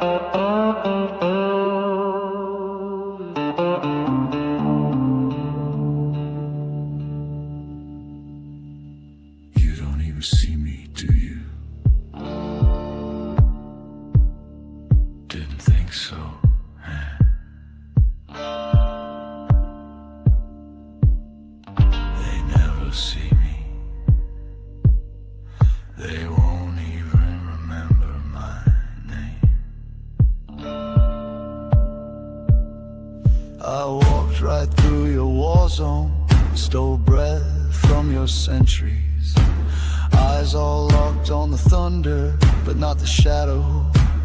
You don't even see me, do you? Didn't think so, huh? They never see me. They won't even remember my name. I walked right through your war zone, stole breath from your sentries. Eyes all locked on the thunder, but not the shadow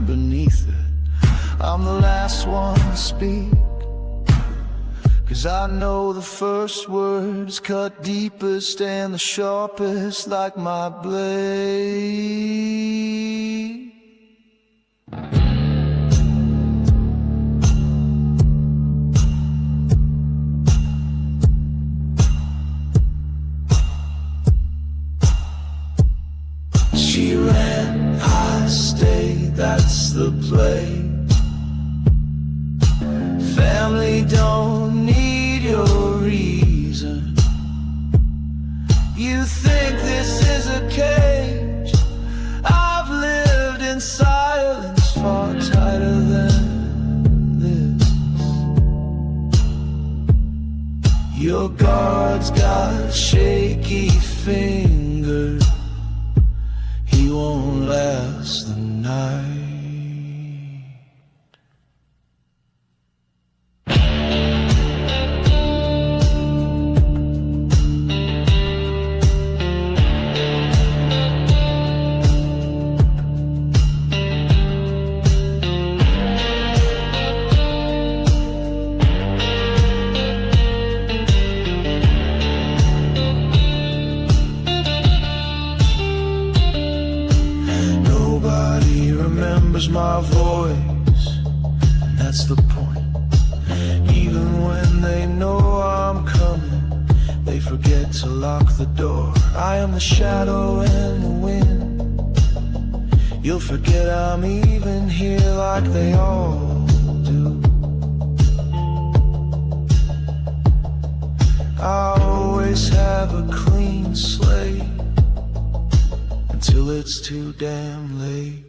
beneath it. I'm the last one to speak, 'cause I know the first words cut deepest and the sharpest like my blade. She ran, I stayed, that's the play. Family don't need your reason. You think this is a cage? I've lived in silence far tighter than this. Your guard's got shaky fingers. He won't last the night. My voice, and that's the point. Even when they know I'm coming, they forget to lock the door. I am the shadow and the wind. You'll forget I'm even here like they all do. I always have a clean slate until it's too damn late.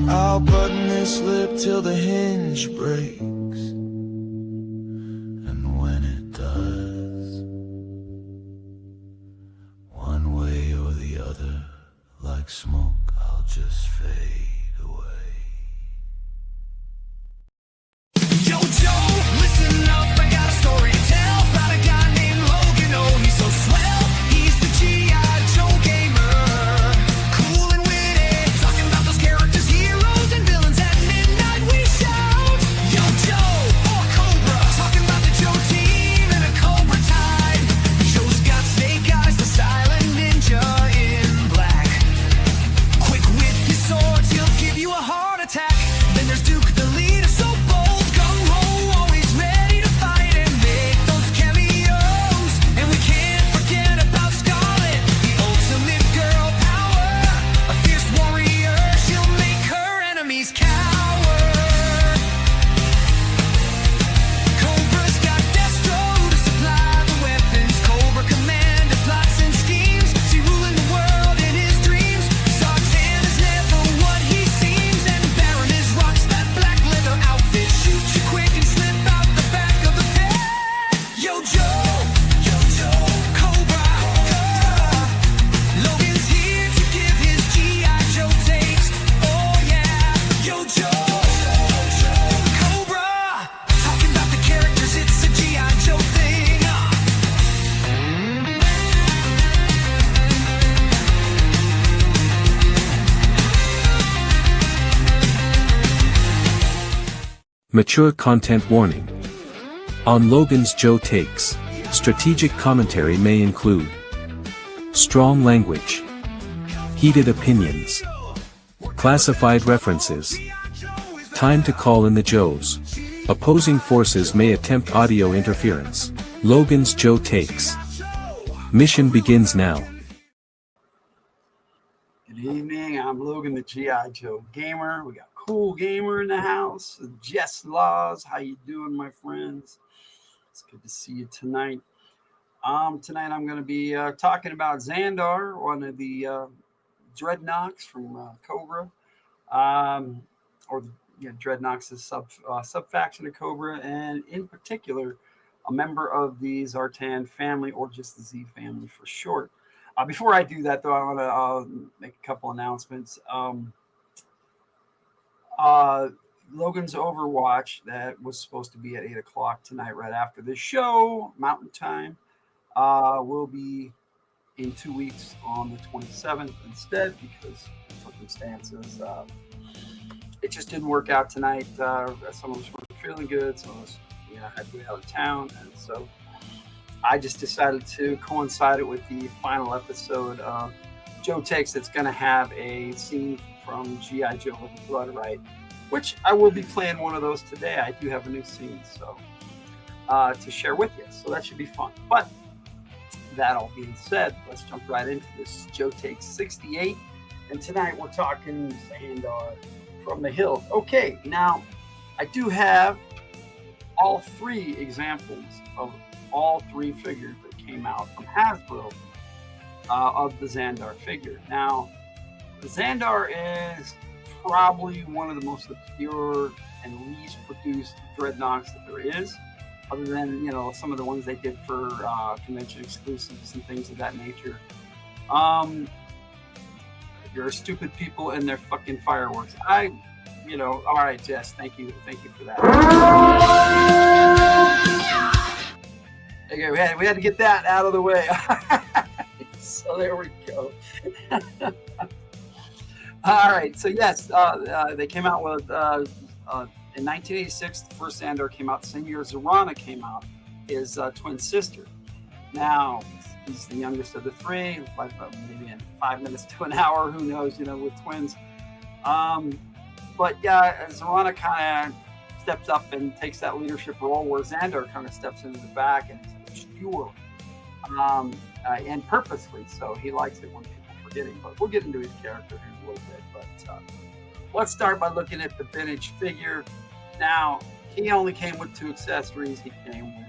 I'll button this lip till the hinge breaks, and when it does, one way or the other, like smoke, I'll just fade away. Yo, Joe, listen up, I got a story to tell about a guy named Logan. Oh, he's so swell, he's the G.I. Joe gamer. Cool and witty, talking about those characters, heroes and villains. At midnight we shout, Yo, Joe, or Cobra, talking about the Joe team and a Cobra tide. Joe's got snake eyes, the silent ninja in black. Quick with his swords, he'll give you a heart attack. Then there's Duke, the leader, so bold, gung-ho, always ready to fight and make those cameos. And we can't forget about Scarlet, the ultimate girl power. A fierce warrior, she'll make her enemies cower. Cobra's got Destro to supply the weapons. Cobra commander plots and schemes, see ruling the world in his dreams. Zartan is never what he seems, and Baron is rocks that black leather outfit. Shoot you quick and slip out the back of the pit. Yo, Joe, Cobra, Logan's here to give his G.I. Joe takes. Oh yeah, Yo, Joe, Cobra, talking about the characters, it's a G.I. Joe thing. Mature content warning. On Logan's Joe Takes, strategic commentary may include strong language, heated opinions, classified references, time to call in the Joes. Opposing forces may attempt audio interference. Logan's Joe Takes. Mission begins now. Good evening, I'm Logan, the G.I. Joe Gamer. We got Cool Gamer in the house. Jess Laws, how you doing, my friends? It's good to see you tonight. Tonight I'm going to be talking about Zandar, one of the Dreadnoks from Cobra, Dreadnoks is sub-faction of Cobra, and in particular, a member of the Zartan family, or just the Z family for short. Before I do that, though, I want to make a couple announcements. Logan's Overwatch that was supposed to be at 8 o'clock tonight, right after the show, Mountain Time, will be in 2 weeks on the 27th instead, because of circumstances. It just didn't work out tonight. Some of us weren't feeling good. Some of us had to be out of town. And so I just decided to coincide it with the final episode of Joe Takes that's going to have a scene from G.I. Joe with the Bloodright, which I will be playing one of those today. I do have a new scene so to share with you. So that should be fun. But that all being said, let's jump right into this. Joe Takes 68. And tonight we're talking Zandar from the Hills. Okay, now I do have all three examples of all three figures that came out from Hasbro of the Zandar figure. Now, the Zandar is probably one of the most obscure and least produced Dreadnoks that there is, other than some of the ones they did for convention exclusives and things of that nature. You're stupid people and their fucking fireworks. All right, Jess, thank you for that. Okay, we had to get that out of the way. So there we go. All right, so yes, they came out with in 1986. The first Zandar came out. The same year Zarana came out, his twin sister. Now he's the youngest of the three, like maybe in 5 minutes to an hour. Who knows? With twins. But yeah, Zarana kind of steps up and takes that leadership role, where Zandar kind of steps into the back and is obscure, and purposely so. He likes it when people forget him. But we'll get into his character in a little bit. But let's start by looking at the vintage figure. Now, he only came with two accessories. He came with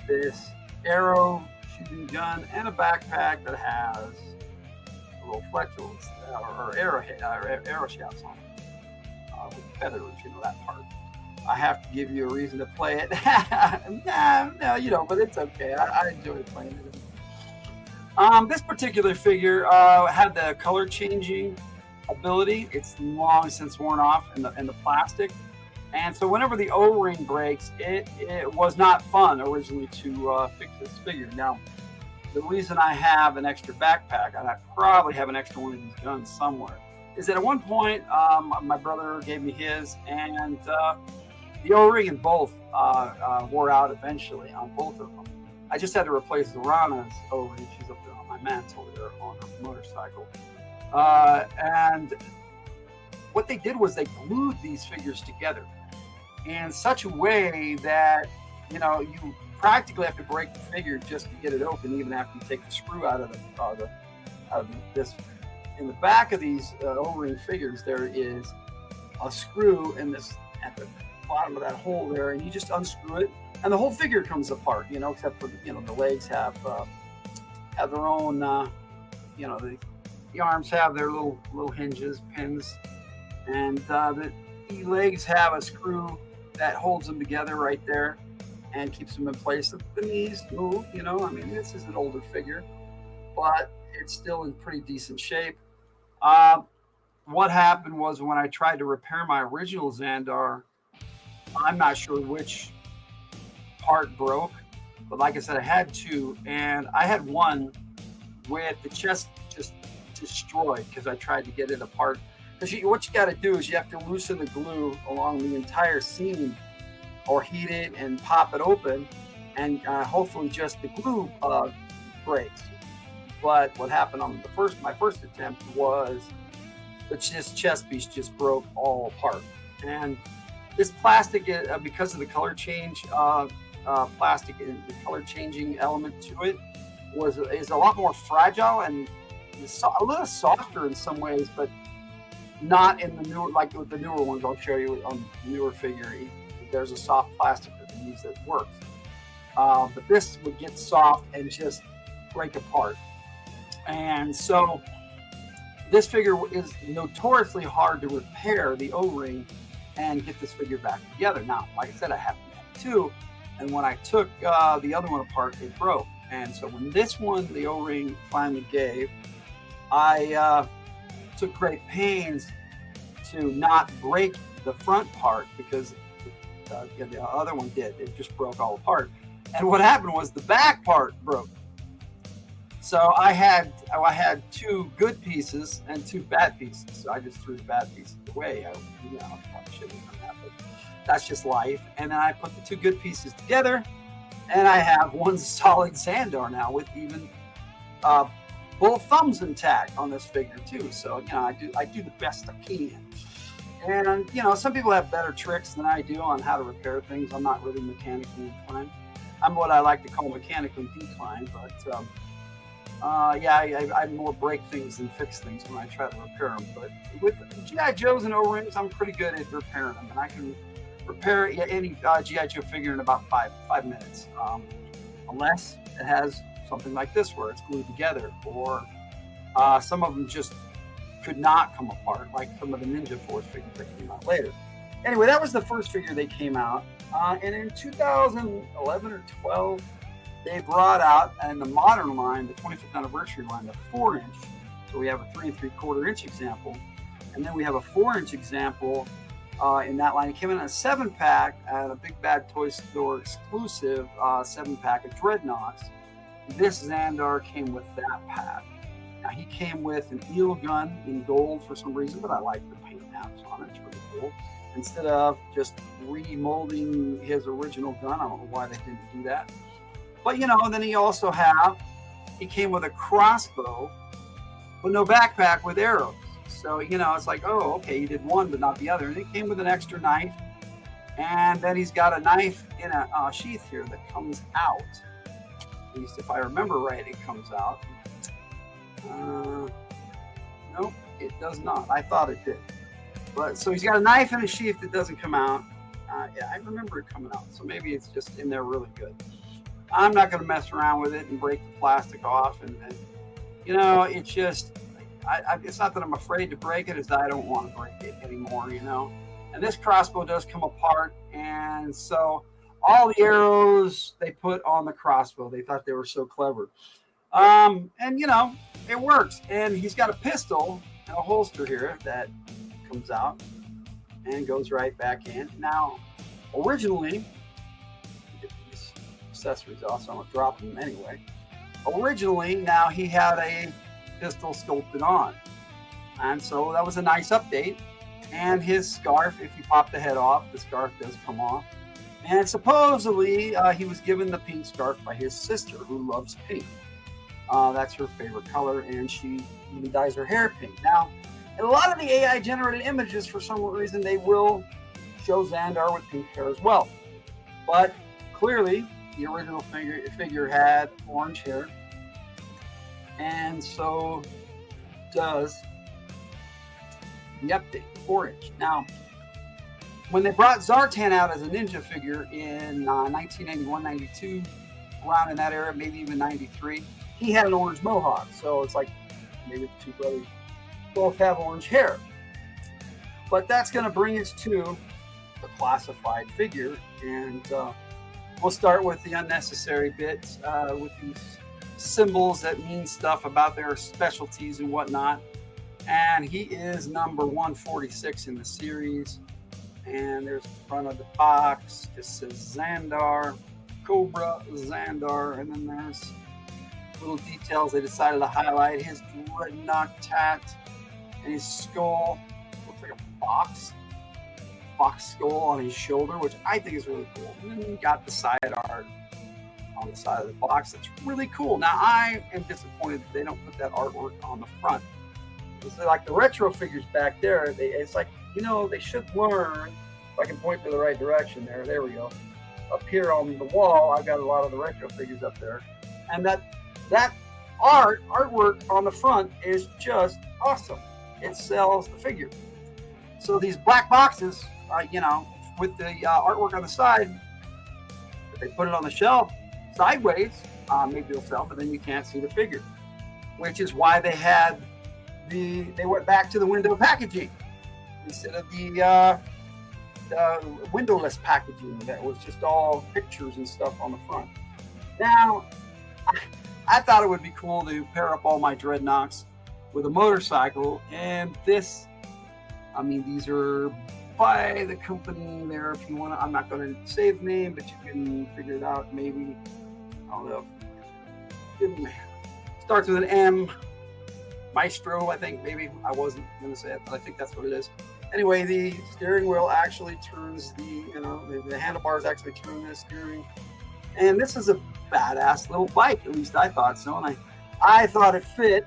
this arrow shooting gun and a backpack that has little fletchels or arrow shafts on it. With feathers, that part. I have to give you a reason to play it. No, but it's okay. I enjoy playing it. This particular figure had the color changing ability. It's long since worn off in the plastic, and so whenever the O-ring breaks, it was not fun originally to fix this figure. Now, the reason I have an extra backpack, and I probably have an extra one of these guns somewhere, is that at one point, my brother gave me his, and the O-ring in both wore out eventually on both of them. I just had to replace Zarana's O-ring. She's up there on my mantle there on her motorcycle. And what they did was they glued these figures together in such a way that, you practically have to break the figure just to get it open, even after you take the screw out of this. In the back of these O-ring figures, there is a screw at the bottom of that hole there, and you just unscrew it, and the whole figure comes apart. Except for the legs have their own. The arms have their little hinges, pins, and the legs have a screw that holds them together right there and keeps them in place. The knees move. This is an older figure, but it's still in pretty decent shape. What happened was, when I tried to repair my original Zandar, I'm not sure which part broke, but like I said, I had two, and I had one with the chest just destroyed because I tried to get it apart. Because what you got to do is you have to loosen the glue along the entire seam or heat it and pop it open, and hopefully just the glue breaks. But what happened on my first attempt was this chest piece just broke all apart. And this plastic, because of the color change, plastic, the color changing element to it is a lot more fragile and a little softer in some ways, but not in the newer, like with the newer ones. I'll show you on the newer figure. There's a soft plastic that they use that works. But this would get soft and just break apart. And so this figure is notoriously hard to repair the O-ring and get this figure back together. Now, like I said, I have two, and when I took the other one apart, it broke. And so when this one, the O-ring, finally gave, I took great pains to not break the front part, because the other one did. It just broke all apart. And what happened was the back part broke. So I had two good pieces and two bad pieces. So I just threw the bad pieces away. I probably shouldn't have done that, but that's just life. And then I put the two good pieces together, and I have one solid Zandar now with even both thumbs intact on this figure too. So I do the best I can. And some people have better tricks than I do on how to repair things. I'm not really mechanically inclined. I'm what I like to call mechanically declined, but I more break things than fix things when I try to repair them. But with G.I. Joes and O-rings, I'm pretty good at repairing them, and I can repair any G.I. Joe figure in about five minutes, unless it has something like this where it's glued together, or some of them just could not come apart, like some of the Ninja Force figures that came out later. Anyway, that was the first figure they came out, and in 2011 or 12, they brought out, in the modern line, the 25th anniversary line, the 4-inch. So we have a 3 3/4-inch example, and then we have a 4-inch example in that line. It came in a 7-pack at a Big Bad Toy Store exclusive 7-pack of Dreadnoughts. This Zandar came with that pack. Now, he came with an eel gun in gold for some reason, but I like the paint apps on it. It's really cool. Instead of just remolding his original gun, I don't know why they didn't do that. But then he came with a crossbow, but no backpack with arrows. So it's like, oh, okay, you did one but not the other. And it came with an extra knife, and then he's got a knife in a sheath here that comes out. At least if I remember right, it comes out. Nope, it does not. I thought it did. But so he's got a knife in a sheath that doesn't come out. Yeah, I remember it coming out. So maybe it's just in there really good. I'm not going to mess around with it and break the plastic off. And it's just, it's not that I'm afraid to break it, it's that I don't want to break it anymore, And this crossbow does come apart. And so all the arrows they put on the crossbow, they thought they were so clever. And it works. And he's got a pistol and a holster here that comes out and goes right back in. Now, originally, get these accessories off, so I'm gonna drop them anyway. Originally, now he had a pistol sculpted on, and so that was a nice update. And his scarf, if you pop the head off, the scarf does come off. And supposedly, he was given the pink scarf by his sister, who loves pink. That's her favorite color, and she even dyes her hair pink. Now, in a lot of the AI generated images, for some reason, they will show Zandar with pink hair as well. But clearly, the original figure had orange hair, and so does the update, 4-inch. Now, when they brought Zartan out as a Ninja figure in 1991, 92, around in that era, maybe even 93, he had an orange mohawk. So it's like maybe the two brothers both have orange hair. But that's going to bring us to the classified figure. And we'll start with the unnecessary bits, with these symbols that mean stuff about their specialties and whatnot. And he is number 146 in the series. And there's the front of the box. It says Zandar, Cobra Zandar, and then there's little details they decided to highlight. His dreadnought tat and his skull looks like a box. fox skull on his shoulder, which I think is really cool. And then you got the side art on the side of the box. That's really cool. Now I am disappointed that they don't put that artwork on the front. It's like the retro figures back there. It's like, you know, they should learn. If I can point to the right direction there. There we go. Up here on the wall, I've got a lot of the retro figures up there, and that artwork on the front is just awesome. It sells the figure. So these black boxes, you know, with the artwork on the side, if they put it on the shelf sideways, maybe it'll sell, but then you can't see the figure. Which is why they went back to the window packaging instead of the windowless packaging that was just all pictures and stuff on the front. Now, I thought it would be cool to pair up all my Dreadnoks with a motorcycle, and this, I mean, these are by the company there. If you want to, I'm not going to say the name, but you can figure it out. Maybe, I don't know. It starts with an M. Maestro, I think. Maybe I wasn't going to say it, but I think that's what it is. Anyway, the steering wheel actually turns the handlebars actually turn the steering. And this is a badass little bike, at least I thought so. And I thought it fit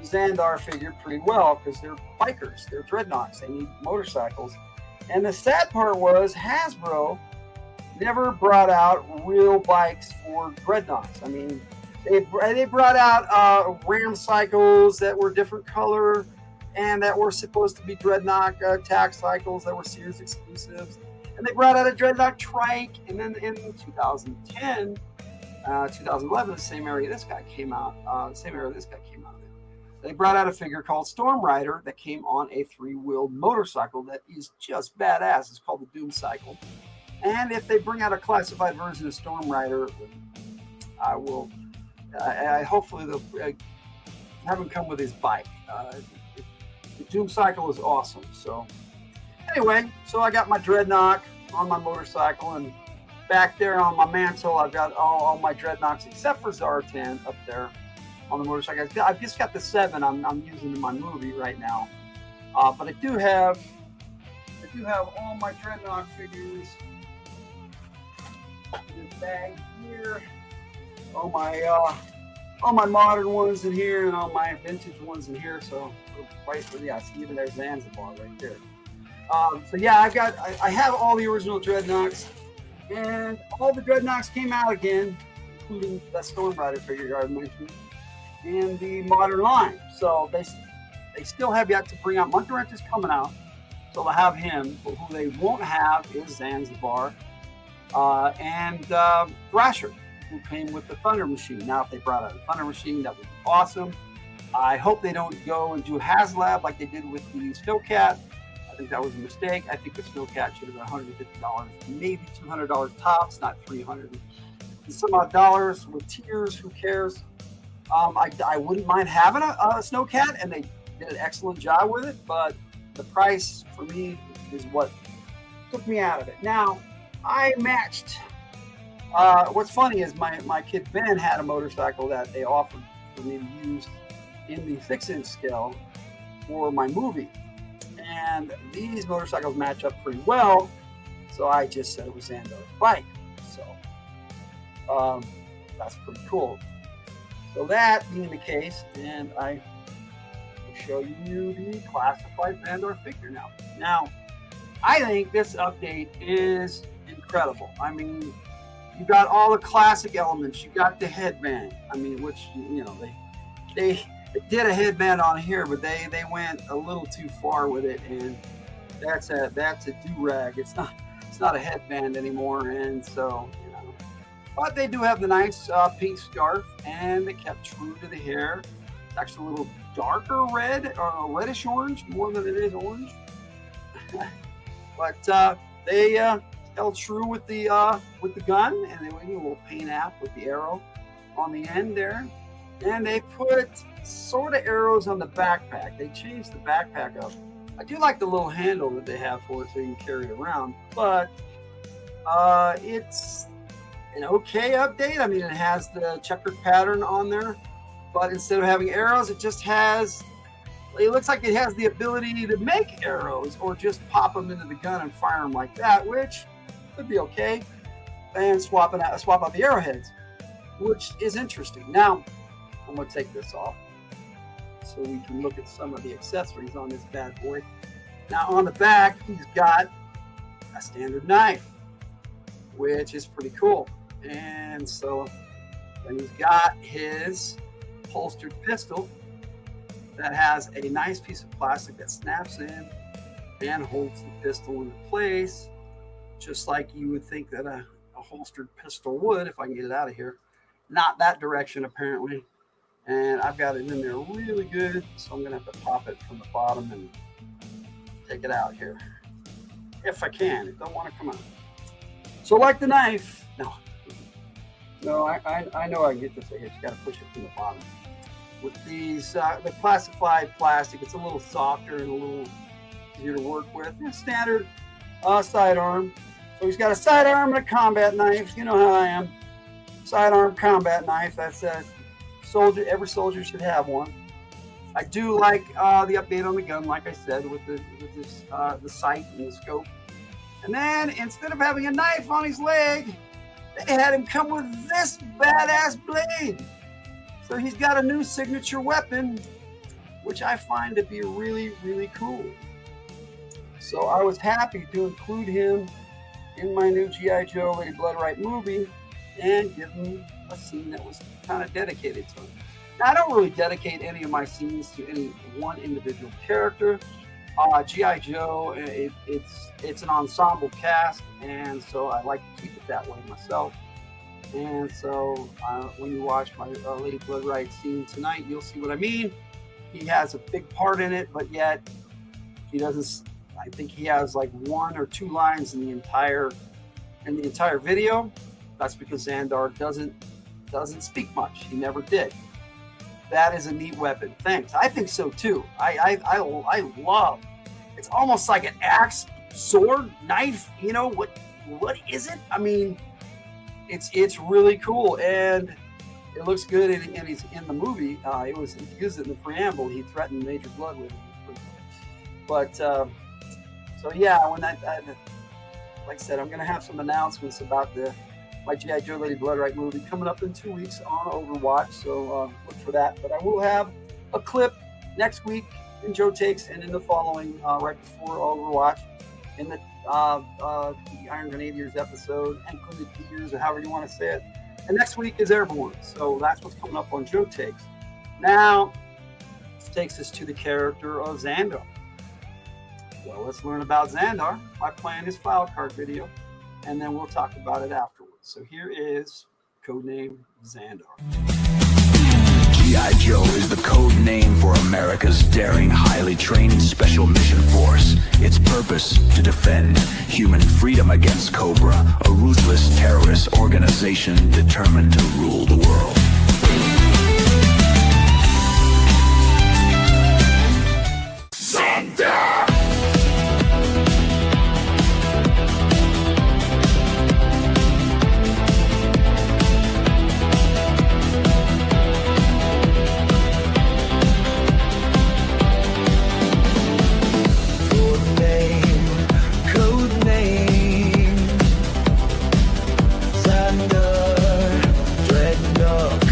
the Zandar figure pretty well because they're bikers, they're Dreadnoks, they need motorcycles. And the sad part was Hasbro never brought out real bikes for Dreadnoks. I mean, they brought out Ram cycles that were different color, and that were supposed to be Dreadnok tack cycles that were Sears exclusives. And they brought out a Dreadnok trike, and then in 2010, 2011, the same area this guy came out, they brought out a figure called Storm Rider that came on a 3-wheeled motorcycle that is just badass. It's called the Doom Cycle. And if they bring out a classified version of Storm Rider, I will, hopefully they'll have him come with his bike. The Doom Cycle is awesome. So anyway, so I got my Dreadnok on my motorcycle, and back there on my mantle, I've got all my Dreadnoks except for Zartan up there on the motorcycle. I've just got the 7 I'm using in my movie right now. But I do have all my Dreadnok figures in this bag here. All my modern ones in here, and all my vintage ones in here. So even there's Zanzibar right there. So yeah, I have all the original Dreadnoks, and all the Dreadnoks came out again, including that Storm Rider figure I mentioned, and the modern line. So they still have yet to bring out. Bloodright is coming out, so they'll have him. But who they won't have is Zanzibar and Thrasher, who came with the Thunder Machine. Now, if they brought out a Thunder Machine, that would be awesome. I hope they don't go and do HasLab like they did with the Snowcat. I think that was a mistake. I think the Snowcat should have been $150, maybe $200 tops, not $300 and some odd dollars with tiers. Who cares? I wouldn't mind having a Snowcat, and they did an excellent job with it, but the price for me is what took me out of it. Now, I matched. What's funny is my kid Ben had a motorcycle that they offered for me to use in the 6-inch scale for my movie, and these motorcycles match up pretty well, so I just said it was Zandar's bike. So that's pretty cool. So that being the case, and I will show you the classified Zandar figure now. Now, I think this update is incredible. I mean, you got all the classic elements. You got the headband. I mean, which, you know, they did a headband on here, but they went a little too far with it, and that's a do-rag. It's not a headband anymore, and so, you know. But they do have the nice pink scarf, and they kept true to the hair. It's actually a little darker red, or reddish orange, more than it is orange. But they held true with the gun, and they went a little paint app with the arrow on the end there. And they put sort of arrows on the backpack. They changed the backpack up. I do like the little handle that they have for it so you can carry it around, but it's an okay update. I mean, it has the checkered pattern on there, but instead of having arrows, it just has it looks like it has the ability to make arrows or just pop them into the gun and fire them like that, which would be okay. And swap out the arrowheads, which is interesting. Now, I'm going to take this off so we can look at some of the accessories on this bad boy. Now, on the back, he's got a standard knife, which is pretty cool. And so then he's got his holstered pistol that has a nice piece of plastic that snaps in and holds the pistol into place, just like you would think that a holstered pistol would, if I can get it out of here. Not that direction, apparently. And I've got it in there really good, so I'm going to have to pop it from the bottom and take it out here. If I can. It don't want to come out. So like the knife, no, I know I can get this right here. You got to push it from the bottom. With these, the classified plastic, it's a little softer and a little easier to work with. Standard sidearm. So he's got a sidearm and a combat knife. You know how I am. Sidearm combat knife. That's soldier. Every soldier should have one. I do like the update on the gun, like I said, with the sight and the scope. And then instead of having a knife on his leg, they had him come with this badass blade. So he's got a new signature weapon, which I find to be really, really cool. So I was happy to include him in my new G.I. Joe Lady Bloodright movie and give him a scene that was kind of dedicated to him. Now, I don't really dedicate any of my scenes to any one individual character. G.I. Joe, it's an ensemble cast, and so I like to keep it that way myself. And so when you watch my Lady Bloodright scene tonight, you'll see what I mean. He has a big part in it, but yet he doesn't. I think he has like 1 or 2 lines in the entire video. That's because Zandar doesn't speak much. He never did. That is a neat weapon. Thanks. I think so too. I love. It's almost like an axe, sword, knife. You know what is it? I mean, it's really cool, and it looks good. And he's in the movie. It was used in the preamble. He threatened Major Blood with it. But so yeah, when like I said, I'm gonna have some announcements about my G.I. Joe Lady Bloodright movie coming up in 2 weeks on Overwatch, so look for that. But I will have a clip next week in Joe Takes and in the following, right before Overwatch, in the Iron Grenadiers episode, and Grenadiers, or however you want to say it. And next week is Airborne, so that's what's coming up on Joe Takes. Now, this takes us to the character of Zandar. Well, let's learn about Zandar by playing his file card video, and then we'll talk about it afterwards. So here is codename Zandar. G.I. Joe is the code name for America's daring, highly trained special mission force. Its purpose, to defend human freedom against Cobra, a ruthless terrorist organization determined to rule the world. Zandar! Zandar, dreadnought.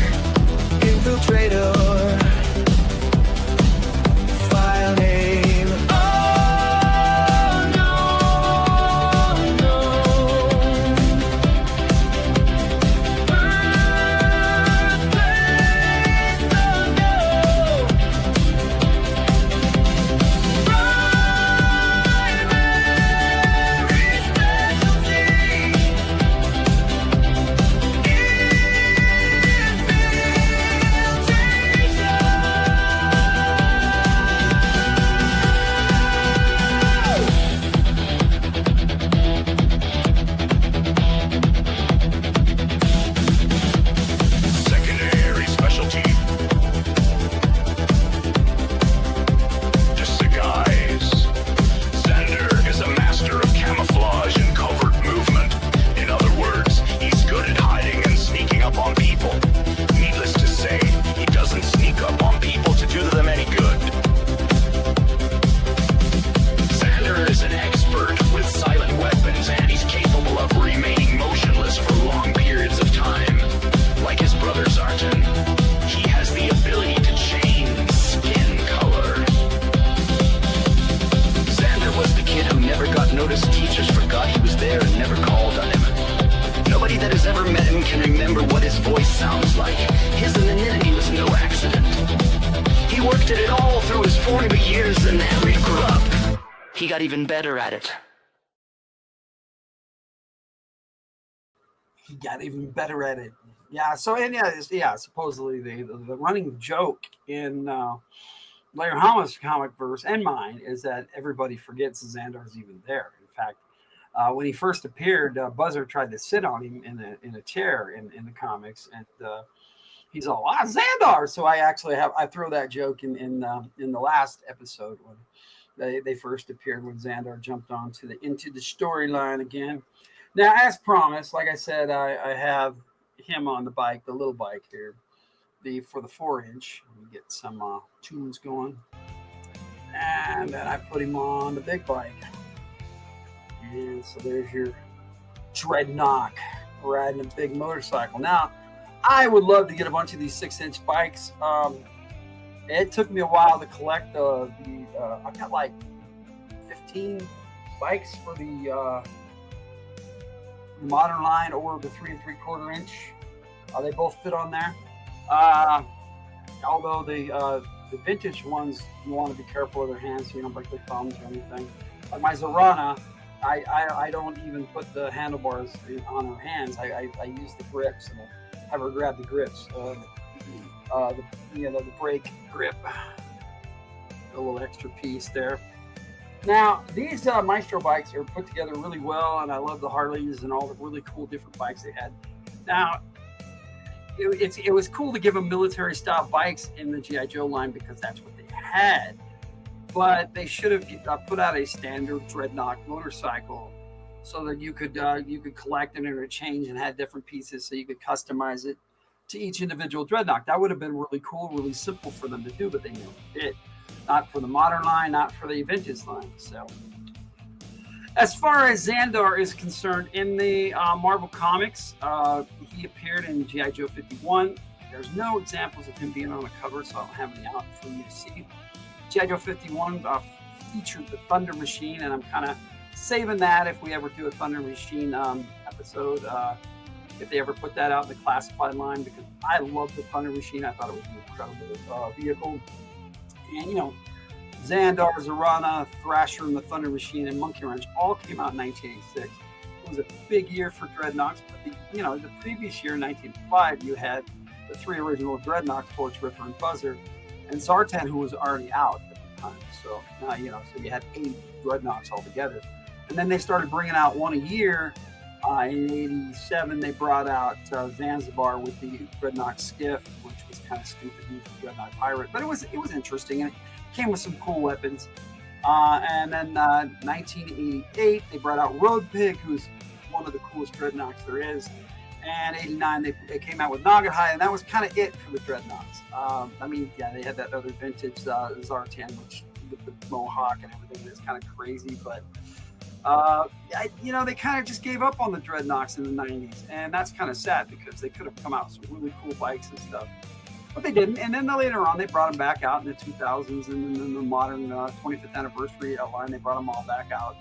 that has ever met him can remember what his voice sounds like. His anonymity was no accident. He worked at it all through his 40 years, and as he grew up, he got even better at it. He got even better at it. Yeah. So and yeah, supposedly the running joke in Larry Hama's comic verse and mine is that everybody forgets Xandar's even there. In fact, when he first appeared, Buzzer tried to sit on him in a chair in the comics, and he's all Xandar. So I throw that joke in the last episode when they first appeared, when Xandar jumped into the storyline again. Now, as promised, like I said, I have him on the bike, the little bike here, for the 4-inch. Let me get some tunes going, and then I put him on the big bike. And so there's your Dreadnought riding a big motorcycle. Now, I would love to get a bunch of these 6-inch bikes. It took me a while to collect I've got like 15 bikes for the modern line, or the 3 3/4 inch. They both fit on there. Although the vintage ones, you want to be careful with their hands so you don't break their thumbs or anything. Like my Zorana, I don't even put the handlebars on her hands. I use the grips, and I have her grab the grips. The brake grip, a little extra piece there. Now, these Maestro bikes are put together really well, and I love the Harleys and all the really cool different bikes they had. Now, it was cool to give them military-style bikes in the G.I. Joe line because that's what they had. But they should have put out a standard Dreadnought motorcycle so that you could collect and interchange and had different pieces, so you could customize it to each individual Dreadnought. That would have been really cool, really simple for them to do, but they never did. Not for the modern line, not for the vintage line. So, as far as Zandar is concerned, in the Marvel Comics, he appeared in G.I. Joe 51. There's no examples of him being on a cover, so I don't have any out for you to see. G.I. Joe 51 featured the Thunder Machine, and I'm kind of saving that if we ever do a Thunder Machine episode, if they ever put that out in the classified line, because I love the Thunder Machine. I thought it was an incredible vehicle. And, Zandar, Zorana, Thrasher, and the Thunder Machine, and Monkey Wrench all came out in 1986. It was a big year for Dreadnoughts, but the previous year, 1985, you had the 3 original Dreadnoughts, Torch, Ripper, and Buzzer, and Zartan, who was already out at the time. So, so you had 8 Dreadnoughts altogether. And then they started bringing out one a year. In 87, they brought out Zanzibar with the Dreadnought Skiff, which was kind of stupid, using Dreadnought Pirate, but it was interesting, and it came with some cool weapons. And then 1988, they brought out Road Pig, who's one of the coolest Dreadnoughts there is. And 89, they came out with Nagahide, and that was kind of it for the Dreadnoughts. They had that other vintage Zartan, which with the mohawk and everything, that's kind of crazy, but they kind of just gave up on the Dreadnoughts in the 90s, and that's kind of sad because they could have come out with some really cool bikes and stuff, but they didn't. And then later on, they brought them back out in the 2000s, and then the modern 25th anniversary line, they brought them all back out.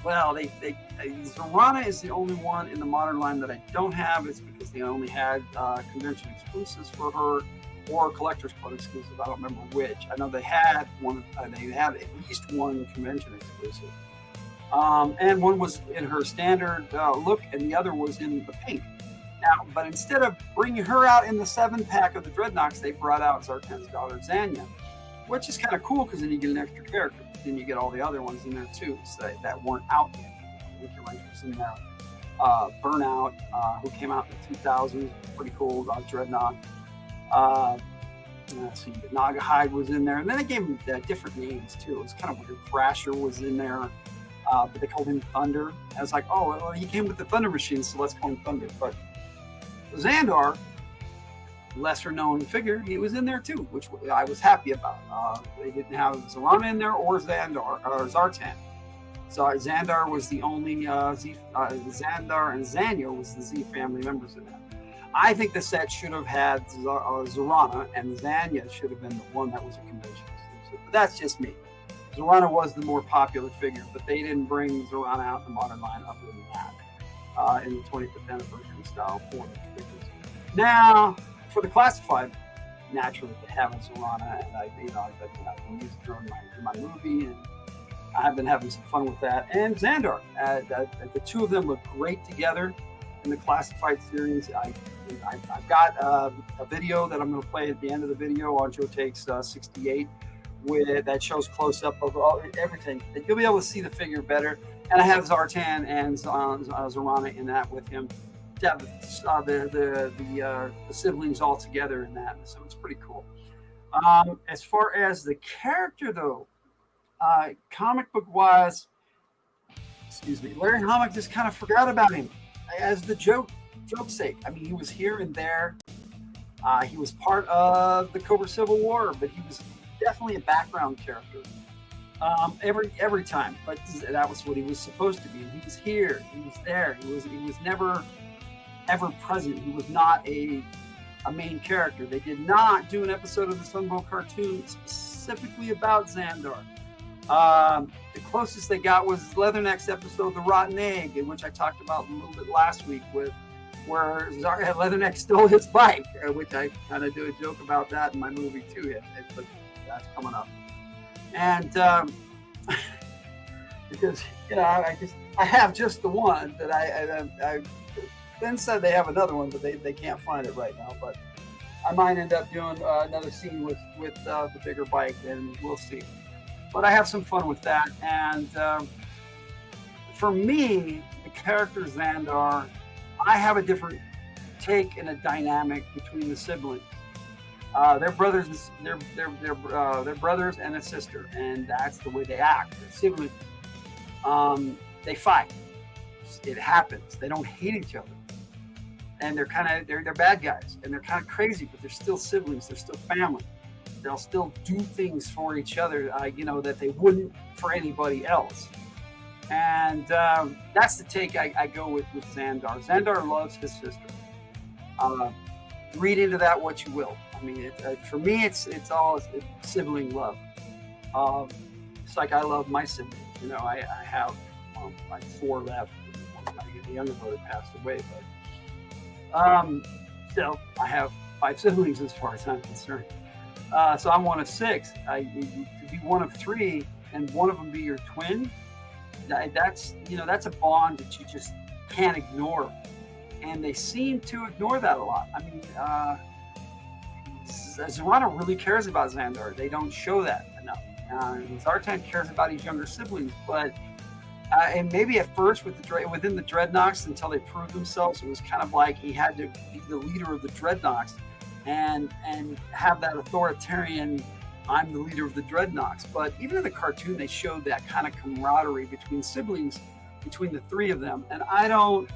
Zorana is the only one in the modern line that I don't have. It's because they only had convention exclusives for her, or Collector's Club exclusive. I don't remember which. I know they had one. They had at least one convention exclusive, and one was in her standard look, and the other was in the pink. Now, but instead of bringing her out in the 7-pack of the Dreadnoughts, they brought out Zartan's daughter Zanya, which is kind of cool because then you get an extra character. Then you get all the other ones in there too, so that weren't out yet. Monkey Wrench was in there. Burnout, who came out in the 2000s, pretty cool. Dreadnought. Nagahide was in there, and then they gave him different names too. It was kind of weird. Thrasher was in there, but they called him Thunder. I was like, oh, well, he came with the Thunder Machine, so let's call him Thunder. But Zandar, lesser known figure, he was in there too, which I was happy about. They didn't have Zorana in there or Zandar or Zartan. So Zandar was the only Zandar and Zanya was the Z family members in that. I think the set should have had Zorana, and Zanya should have been the one that was a convention exclusive. But that's just me. Zorana was the more popular figure, but they didn't bring Zorana out in the modern line other than that. in the 25th anniversary style form. Now, for the classified, naturally, they have Zorana, and I've been using her in my movie, and I've been having some fun with that. And Zandar, the two of them look great together in the classified series. I've got a video that I'm going to play at the end of the video on Joe Takes 68 that shows close up of everything. You'll be able to see the figure better. And I have Zartan and Zorana in that with him to have the siblings all together in that. So it's pretty cool. As far as the character, though, comic book wise, Larry Hama just kind of forgot about him as the joke's sake. I mean, he was here and there. He was part of the Cobra Civil War, but he was definitely a background character every time. But that was what he was supposed to be. He was here. He was there. He was never ever present. He was not a main character. They did not do an episode of the Sunbow cartoon specifically about Zandar. The closest they got was Leatherneck's episode, The Rotten Egg, in which I talked about a little bit last week, where Leatherneck stole his bike, which I kind of do a joke about that in my movie too. But that's coming up. And because I have just the one that I then said they have another one, but they can't find it right now. But I might end up doing another scene with the bigger bike, and we'll see. But I have some fun with that. And for me, the character Zandar, I have a different take and a dynamic between the siblings. They're brothers. They're brothers and a sister, and that's the way they act. They're siblings. They fight. It happens. They don't hate each other, and they're bad guys, and they're kind of crazy, but they're still siblings. They're still family. They'll still do things for each other, that they wouldn't for anybody else. And that's the take I go with Zandar. Zandar loves his sister. Read into that what you will. I mean, for me, it's all sibling love. It's like I love my siblings. I have like 4 left. The younger brother passed away, but still, I have 5 siblings as far as I'm concerned. So I'm one of 6. To be one of 3 and one of them be your twin, that's a bond that you just can't ignore. And they seem to ignore that a lot. I mean, Zorana really cares about Zandar. They don't show that enough. Zartan cares about his younger siblings, but and maybe at first within the Dreadnoks, until they proved themselves, it was kind of like he had to be the leader of the Dreadnoks and have that authoritarian, I'm the leader of the Dreadnoks. But even in the cartoon, they showed that kind of camaraderie between siblings, between the 3 of them. And I don't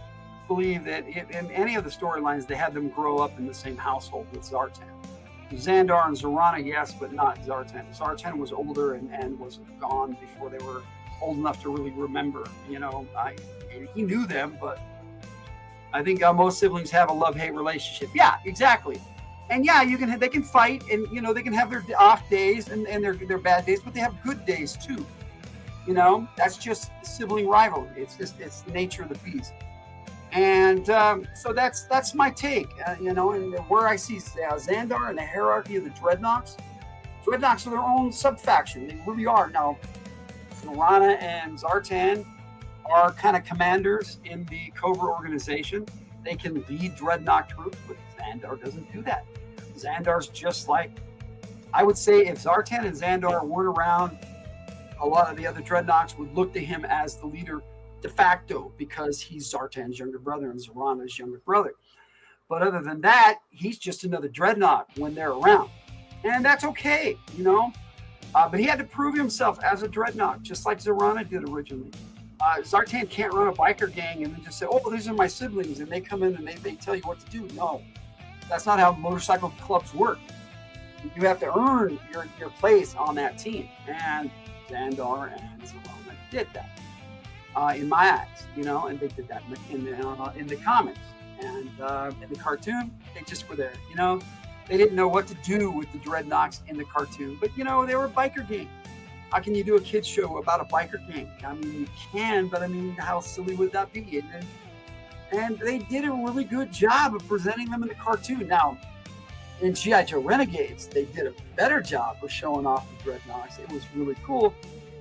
believe that in any of the storylines they had them grow up in the same household with Zartan. Zandar and Zorana, yes, but not Zartan. Zartan was older and was gone before they were old enough to really remember. He knew them, but I think most siblings have a love-hate relationship. Yeah, exactly. And yeah, they can fight, and they can have their off days and their bad days, but they have good days too. That's just sibling rivalry. It's the nature of the beast. And so that's my take. And where I see Zandar and the hierarchy of the Dreadnoks. Dreadnoks are their own sub-faction. They really are. Now, Zorana and Zartan are kind of commanders in the Cobra organization. They can lead Dreadnought troops, but Zandar doesn't do that. Zandar's just like, I would say, if Zartan and Zandar weren't around, a lot of the other Dreadnoks would look to him as the leader de facto, because he's Zartan's younger brother and Zorana's younger brother. But other than that, he's just another Dreadnought when they're around. And that's okay, But he had to prove himself as a Dreadnought, just like Zorana did originally. Zartan can't run a biker gang and then just say, oh, these are my siblings, and they come in and they tell you what to do. No, that's not how motorcycle clubs work. You have to earn your place on that team. And Zandar and Zorana did that. In my eyes, and they did that in the comics. And in the cartoon, they just were there, They didn't know what to do with the Dreadnoks in the cartoon, but they were a biker gang. How can you do a kids show about a biker gang? I mean, you can, but I mean, how silly would that be? And and they did a really good job of presenting them in the cartoon. Now, in G.I. Joe Renegades, they did a better job of showing off the Dreadnoks. It was really cool,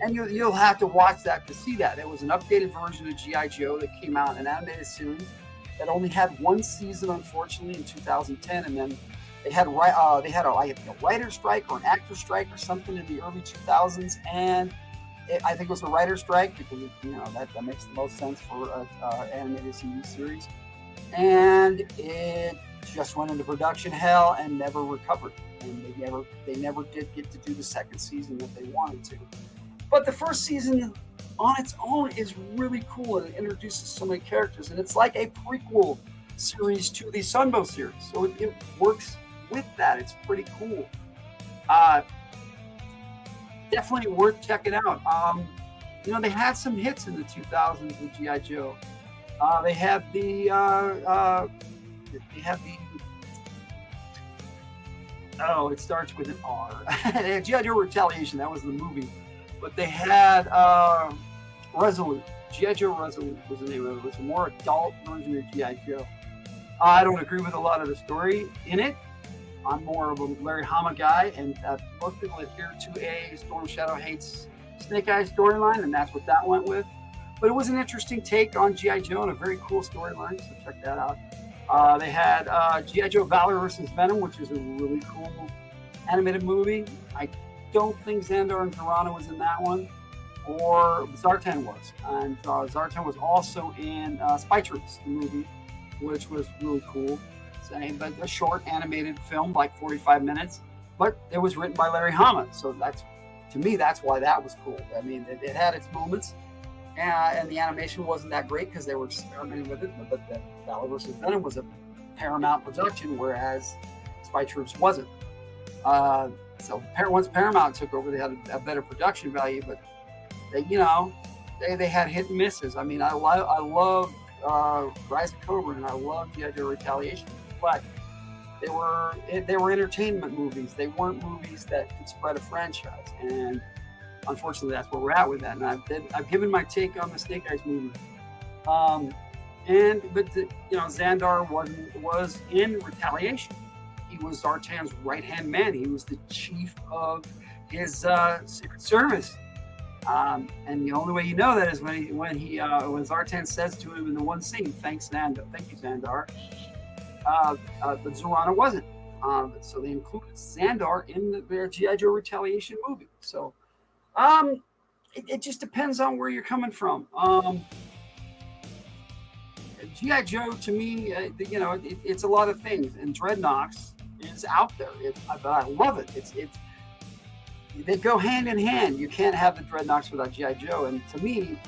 and you'll have to watch that to see that. It was an updated version of G.I. Joe that came out in an animated series that only had one season, unfortunately, in 2010, and then they had a writer's strike or an actor strike or something in the early 2000s, and I think it was a writer's strike because that makes the most sense for an animated TV series, and it just went into production hell and never recovered, and they never did get to do the second season that they wanted to. But the first season on its own is really cool, and it introduces so many characters, and it's like a prequel series to the Sunbow series, so it works with that. It's pretty cool. Definitely worth checking out. They had some hits in the 2000s with G.I. Joe. They had the it starts with an R. G.I. Joe Retaliation, that was the movie. But they had Resolute. G.I. Joe Resolute was the name of it. It was a more adult version of G.I. Joe. I don't agree with a lot of the story in it. I'm more of a Larry Hama guy, and most people adhere to a Storm Shadow Hates Snake Eyes storyline, and that's what that went with. But it was an interesting take on G.I. Joe and a very cool storyline, so check that out. They had G.I. Joe Valor vs. Venom, which is a really cool animated movie. I don't think Zandar and Zorana was in that one, or Zartan was. And Zartan was also in Spy Troops, the movie, which was really cool. But a short animated film, like 45 minutes, but it was written by Larry Hama. So to me, that's why that was cool. I mean, it had its moments, and the animation wasn't that great because they were experimenting with it. But the Valor vs. Venom was a Paramount production, whereas Spy Troops wasn't. So once Paramount took over, they had a better production value, but they had hit and misses. I mean, I love Rise of Cobra, and I love G.I. Joe Retaliation, but they were entertainment movies. They weren't movies that could spread a franchise, and unfortunately, that's where we're at with that. And I've given my take on the Snake Eyes movie. Zandar was in Retaliation. He was Zartan's right-hand man. He was the chief of his Secret Service. And the only way you know that is when Zartan says to him in the one scene, "Thank you, Zandar." But Zorana wasn't. So they included Zandar in their G.I. Joe Retaliation movie. So it just depends on where you're coming from. G.I. Joe, to me, it's a lot of things, and Dreadnoks is out there. But I love it. They go hand in hand. You can't have the Dreadnoks without G.I. Joe, and to me,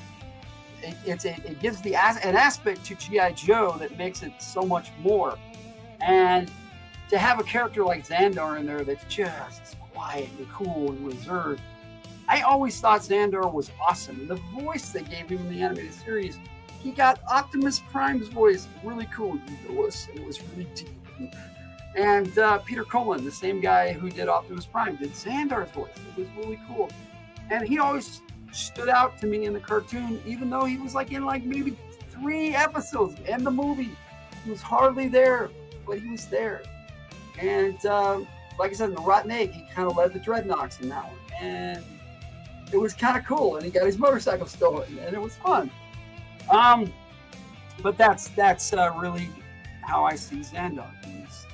it gives an aspect to G.I. Joe that makes it so much more. And to have a character like Zandar in there that's just quiet and cool and reserved, I always thought Zandar was awesome. And the voice they gave him in the animated series, he got Optimus Prime's voice, really cool. It was really deep. And Peter Cullen, the same guy who did Optimus Prime, did Zandar's voice. It was really cool. And he always stood out to me in the cartoon, even though he was in maybe 3 episodes in the movie. He was hardly there, but he was there. And like I said, in the Rotten Egg, he kind of led the Dreadnoks in that one. And it was kind of cool. And he got his motorcycle stolen, and it was fun. But that's really how I see Zandar. He's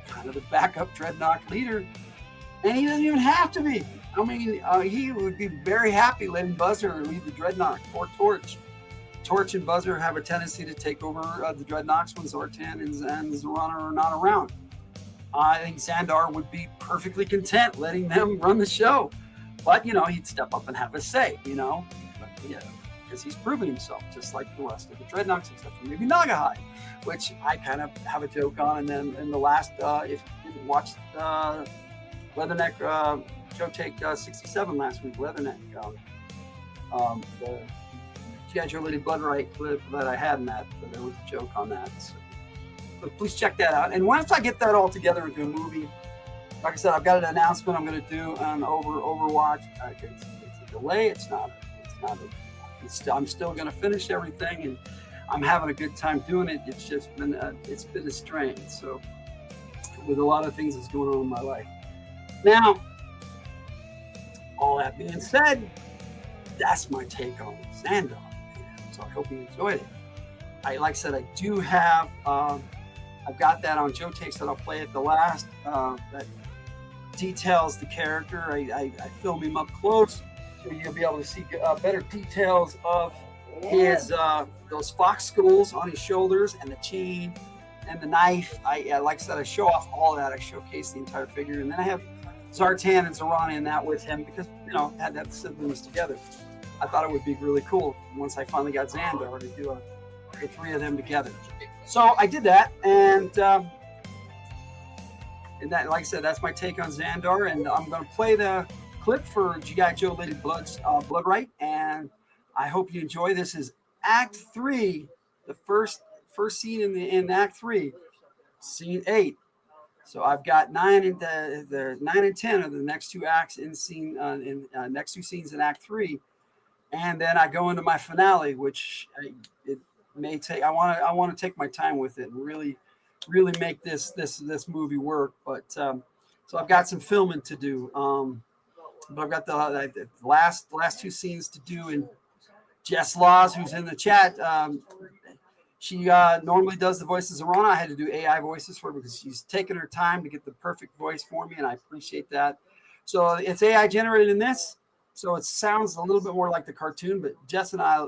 kind of the backup Dreadnok leader, and he doesn't even have to be. I mean, he would be very happy letting Buzzer lead the Dreadnok or Torch. Torch and Buzzer have a tendency to take over the Dreadnoks when Zartan and Zorana are not around. I think Zandar would be perfectly content letting them run the show, but he'd step up and have a say. Because he's proven himself, just like the rest of the Dreadnoks, except for maybe Nagahide, which I kind of have a joke on. And then in the last, if you didn't watch Leatherneck Joe Take 67 last week, Leatherneck, the G.I. Joe Lady Bloodright clip that I had in that, so there was a joke on that. So, but please check that out. And once I get that all together into a movie, like I said, I've got an announcement I'm going to do on Overwatch. It's a delay. I'm still going to finish everything, and I'm having a good time doing it. It's just been it's been a strain. So with a lot of things that's going on in my life. Now, all that being said, that's my take on Zandar. So I hope you enjoyed it. Like I said, I do have, I've got that on Joe Takes that I'll play at the last. That details the character. I film him up close, so you'll be able to see better details of his those fox skulls on his shoulders and the chain and the knife. Like I said, I show off all of that. I showcase the entire figure, and then I have Zartan and Zorana in that with him because, you know, had that siblings together. I thought it would be really cool once I finally got Zandar to do the three of them together. So I did that, and that, like I said, that's my take on Zandar, and I'm going to play the clip for G.I. Joe Lady Bloodright, and I hope you enjoy. This is Act 3, the first scene in Act 3, Scene 8. So I've got 9 and the 9 and 10 are the next two acts in scene next two scenes in Act 3, and then I go into my finale, which it may take. I want to take my time with it and really make this movie work. But so I've got some filming to do. But I've got the last two scenes to do. And Jess Laws, who's in the chat, she normally does the voices of Rana. I had to do AI voices for her because she's taken her time to get the perfect voice for me, and I appreciate that. So it's AI generated in this, so it sounds a little bit more like the cartoon, but Jess and I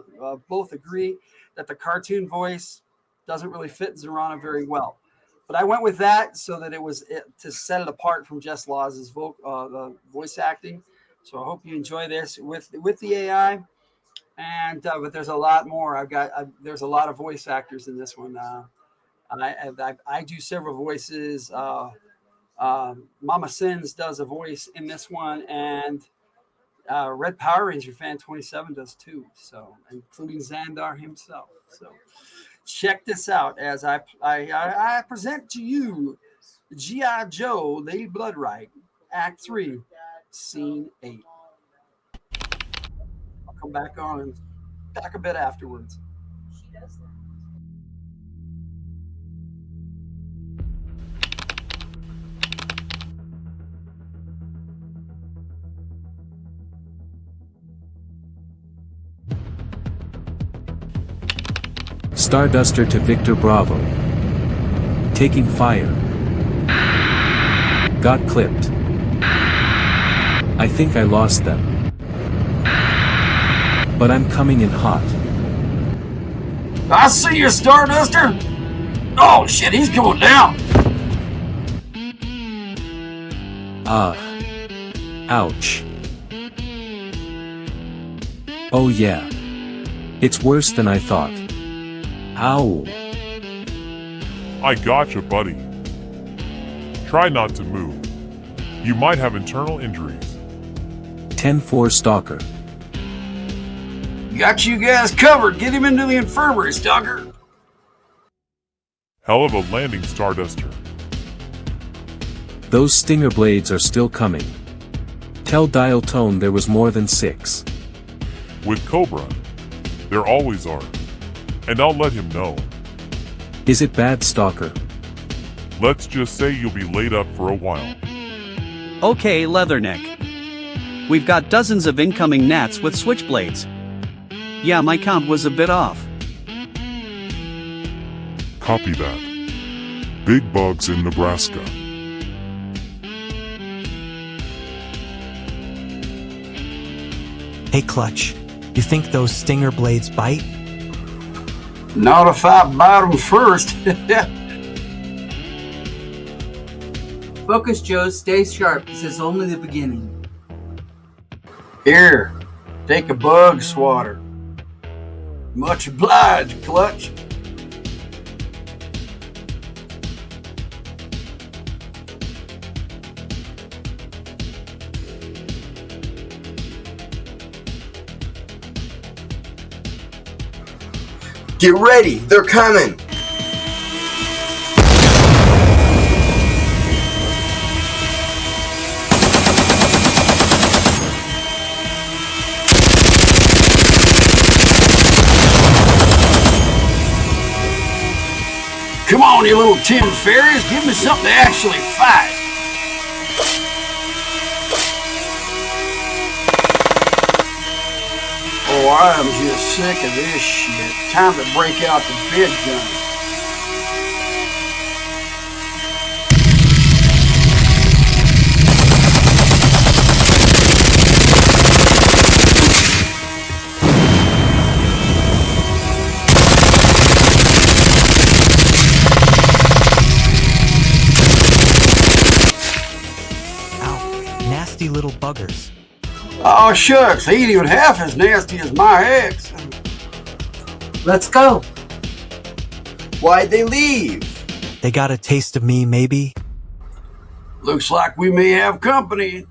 both agree that the cartoon voice doesn't really fit Zorana very well. But I went with that so that it was to set it apart from Jess Laws' voice acting. So I hope you enjoy this with the AI. And but there's a lot more. There's a lot of voice actors in this one. I do several voices. Mama Sins does a voice in this one, and Red Power Ranger fan 27 does too. So including Zandar himself. So check this out as I present to you G.I. Joe Lady Bloodright, Act 3, Scene 8. Come back on and talk a bit afterwards. She does that. Starduster to Victor Bravo. Taking fire. Got clipped. I think I lost them. But I'm coming in hot. I see you, Starduster! Oh shit, he's going down! Ouch. Oh yeah. It's worse than I thought. Ow. I gotcha, buddy. Try not to move. You might have internal injuries. 10-4 Stalker. Got you guys covered. Get him into the infirmary, Stalker. Hell of a landing, Starduster. Those stinger blades are still coming. Tell Dial Tone there was more than 6. With Cobra, there always are. And I'll let him know. Is it bad, Stalker? Let's just say you'll be laid up for a while. Okay, Leatherneck. We've got dozens of incoming gnats with switchblades. Yeah, my count was a bit off. Copy that. Big bugs in Nebraska. Hey Clutch, you think those stinger blades bite? Not if I bite them first. Focus, Joe. Stay sharp. This is only the beginning. Here, take a bug swatter. Much obliged, Clutch. Get ready, they're coming! Come on, you little tin fairies, give me something to actually fight. Oh, I am just sick of this shit. Time to break out the big gun. Nasty little buggers. Oh, shucks, he ain't even half as nasty as my ex. Let's go. Why'd they leave? They got a taste of me, maybe? Looks like we may have company.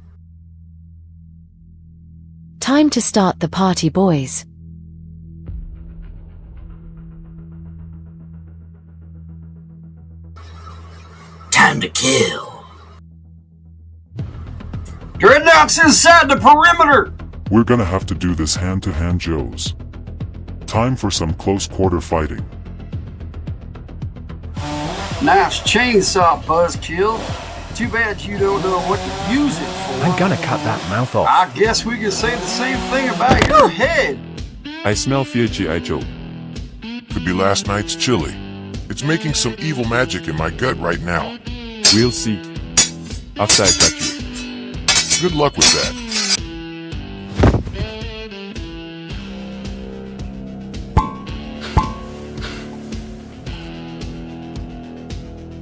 Time to start the party, boys. Time to kill. Dreadnoughts inside the perimeter! We're gonna have to do this hand-to-hand, Joes. Time for some close-quarter fighting. Nice chainsaw, buzzkill. Too bad you don't know what to use it for. I'm gonna cut that mouth off. I guess we can say the same thing about your head. I smell fear, G.I. Joe. Could be last night's chili. It's making some evil magic in my gut right now. We'll see. After I cut you. Good luck with that.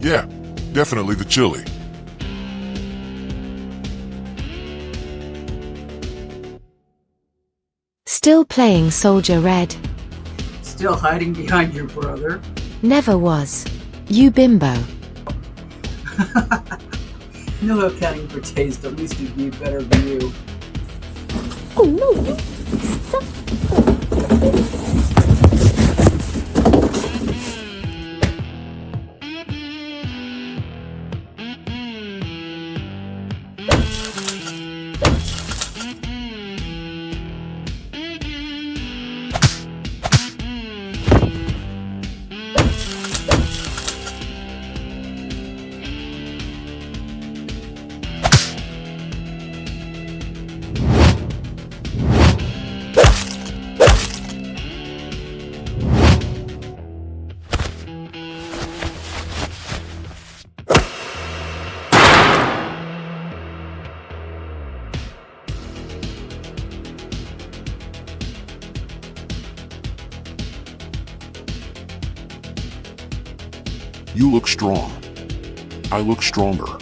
Yeah, definitely the chili. Still playing Soldier Red. Still hiding behind your brother. Never was. You bimbo. No accounting for taste, at least he'd be better than you. Oh no! Stop! You look strong. I look stronger.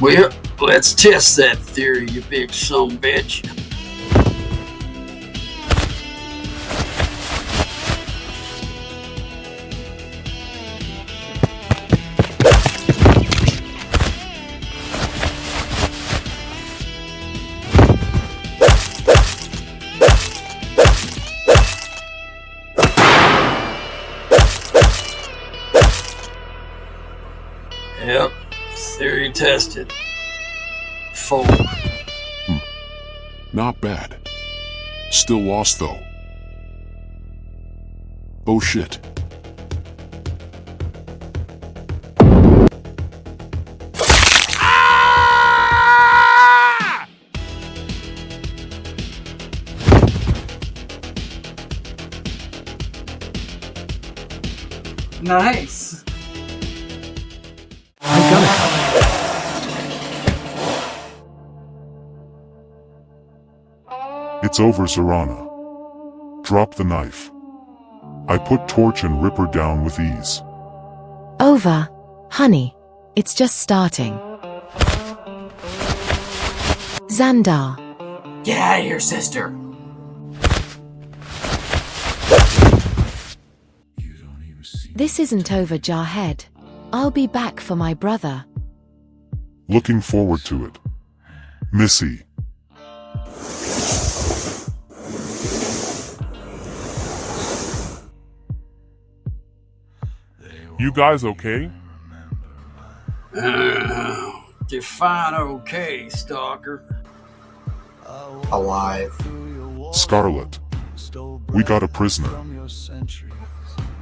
Well, let's test that theory, you big sumbitch. Yep, theory tested. 4. Not bad. Still lost though. Oh shit. Nice. I'm gonna cut It's over, Zarana. Drop the knife. I put torch and rip her down with ease. Over. Honey. It's just starting. Zandar. Get out of here, sister. This isn't over, Jarhead. I'll be back for my brother. Looking forward to it. Missy. You guys okay? Define okay, stalker. Alive. Scarlet. We got a prisoner.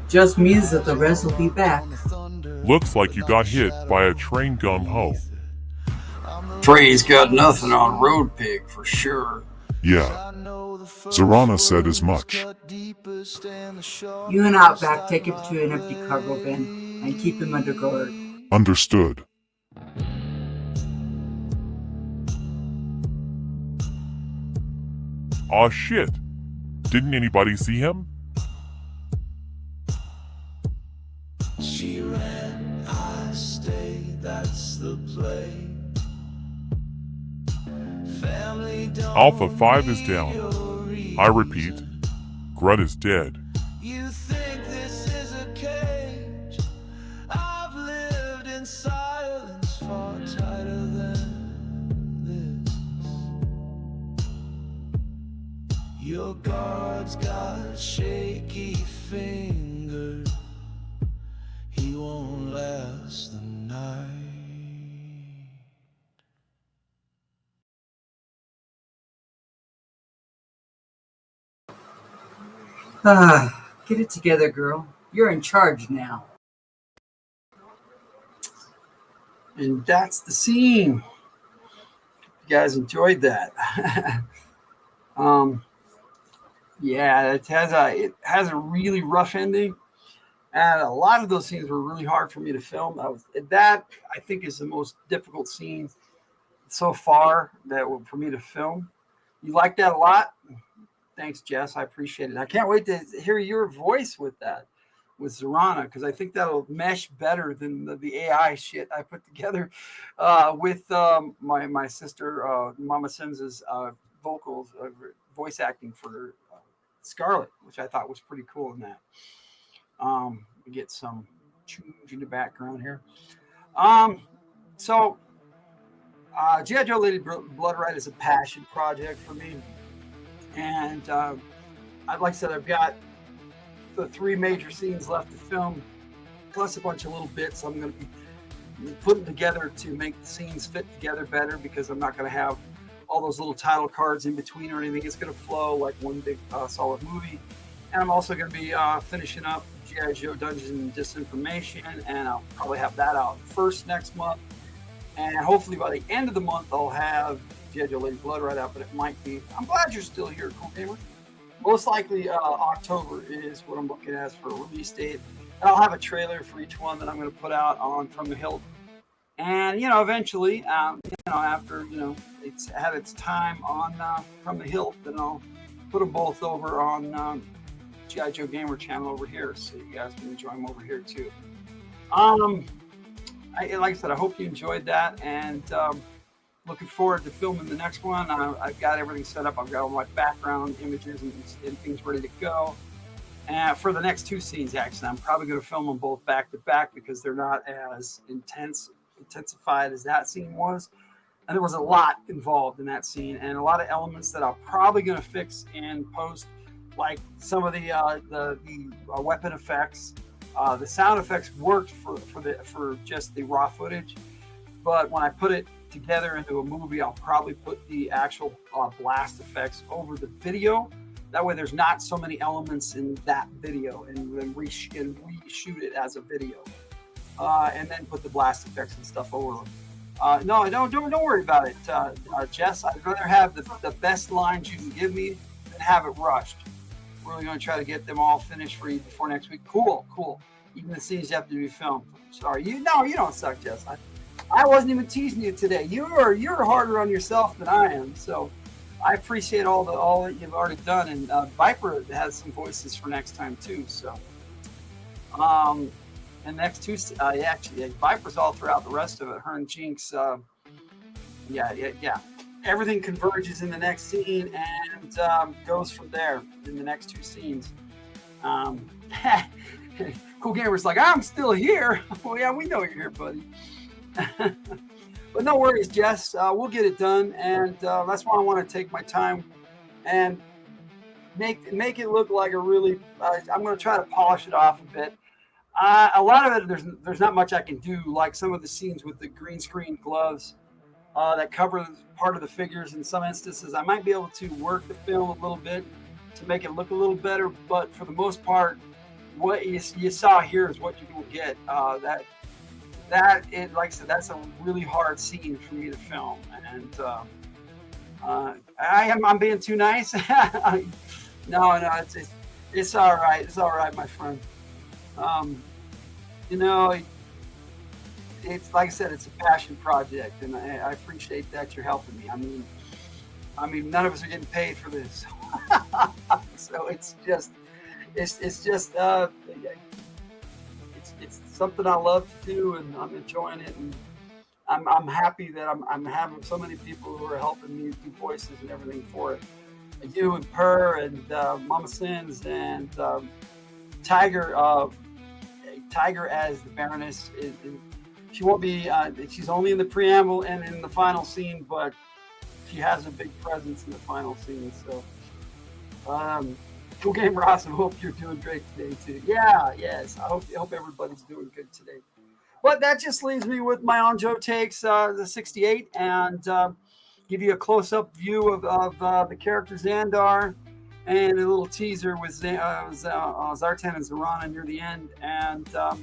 Just means that the rest will be back. Looks like you got hit by a train gung-ho. Trey's got nothing on Road Pig for sure. Yeah. Zorana said as much. You and Outback take him to an empty cargo bin and keep him under guard. Understood. Aw shit. Didn't anybody see him? She ran, I stayed, that's the play. Alpha 5 is down. I repeat, Grut is dead. You think this is a cage? I've lived in silence far tighter than this. Your guard's got shaky fingers. He won't last the night. Get it together, girl. You're in charge now. And that's the scene. You guys enjoyed that. Yeah, it has a really rough ending, and a lot of those scenes were really hard for me to film. That I think is the most difficult scene so far for me to film. You like that a lot? Thanks, Jess. I appreciate it. I can't wait to hear your voice with that, with Zorana, because I think that'll mesh better than the AI shit I put together with my sister Mama Sims's vocals, voice acting for Scarlet, which I thought was pretty cool in that. We get some change in the background here. So G.I. Joe Lady Bloodright is a passion project for me. And like I said, I've got the 3 major scenes left to film, plus a bunch of little bits I'm going to be putting together to make the scenes fit together better, because I'm not going to have all those little title cards in between or anything. It's going to flow like one big solid movie. And I'm also going to be finishing up G.I. Joe Dungeons and Disinformation, and I'll probably have that out first next month. And hopefully by the end of the month, I'll have G.I. Joe Lady Bloodright out, but it might be. I'm glad you're still here, Cool Gamer. Most likely October is what I'm looking at for a release date. And I'll have a trailer for each one that I'm going to put out on From the Hilt. And, eventually, after, it's had its time on From the Hilt, then I'll put them both over on G.I. Joe Gamer channel over here, so you guys can enjoy them over here too. Like I said, I hope you enjoyed that, and looking forward to filming the next one. I've got everything set up. I've got all my background images and things ready to go. And for the next 2 scenes, actually, I'm probably going to film them both back to back, because they're not as intensified as that scene was. And there was a lot involved in that scene, and a lot of elements that I'm probably going to fix in post, like some of the weapon effects. The sound effects worked for just the raw footage, but when I put it together into a movie, I'll probably put the actual blast effects over the video. That way there's not so many elements in that video, and then reshoot it as a video, and then put the blast effects and stuff over them. No, don't worry about it, Jess. I'd rather have the best lines you can give me than have it rushed. We're really going to try to get them all finished for you before next week. Cool. Even the scenes have to be filmed. Sorry, you don't suck, Jess. I wasn't even teasing you today. You're harder on yourself than I am. So I appreciate all that you've already done. And Viper has some voices for next time too. So and next 2, actually, Viper's all throughout the rest of it. Her and Jinx, yeah. Everything converges in the next scene and goes from there in the next 2 scenes. Cool Gamer's like, I'm still here. Well, yeah, we know you're here, buddy. But no worries, Jess. We'll get it done, and that's why I want to take my time and make it look like a really. I'm going to try to polish it off a bit. A lot of it, there's not much I can do. Like some of the scenes with the green screen gloves that cover part of the figures. In some instances, I might be able to work the film a little bit to make it look a little better. But for the most part, what you saw here is what you're gonna get. Like I said, that's a really hard scene for me to film, and I'm being too nice. No, it's all right. It's all right, my friend. You know, it's like I said, it's a passion project, and I appreciate that you're helping me. I mean, none of us are getting paid for this, so it's just something I love to do, and I'm enjoying it, and I'm happy that I'm having so many people who are helping me do voices and everything for it. You and Per and Mama Sins and Tiger as the Baroness. She won't be. She's only in the preamble and in the final scene, but she has a big presence in the final scene. So, Cool Game Ross, I hope you're doing great today too. Yeah, yes. I hope everybody's doing good today. But that just leaves me with my On Joe Takes, the 68, and give you a close-up view of the character Zandar, and a little teaser with Zartan and Zarana near the end. And I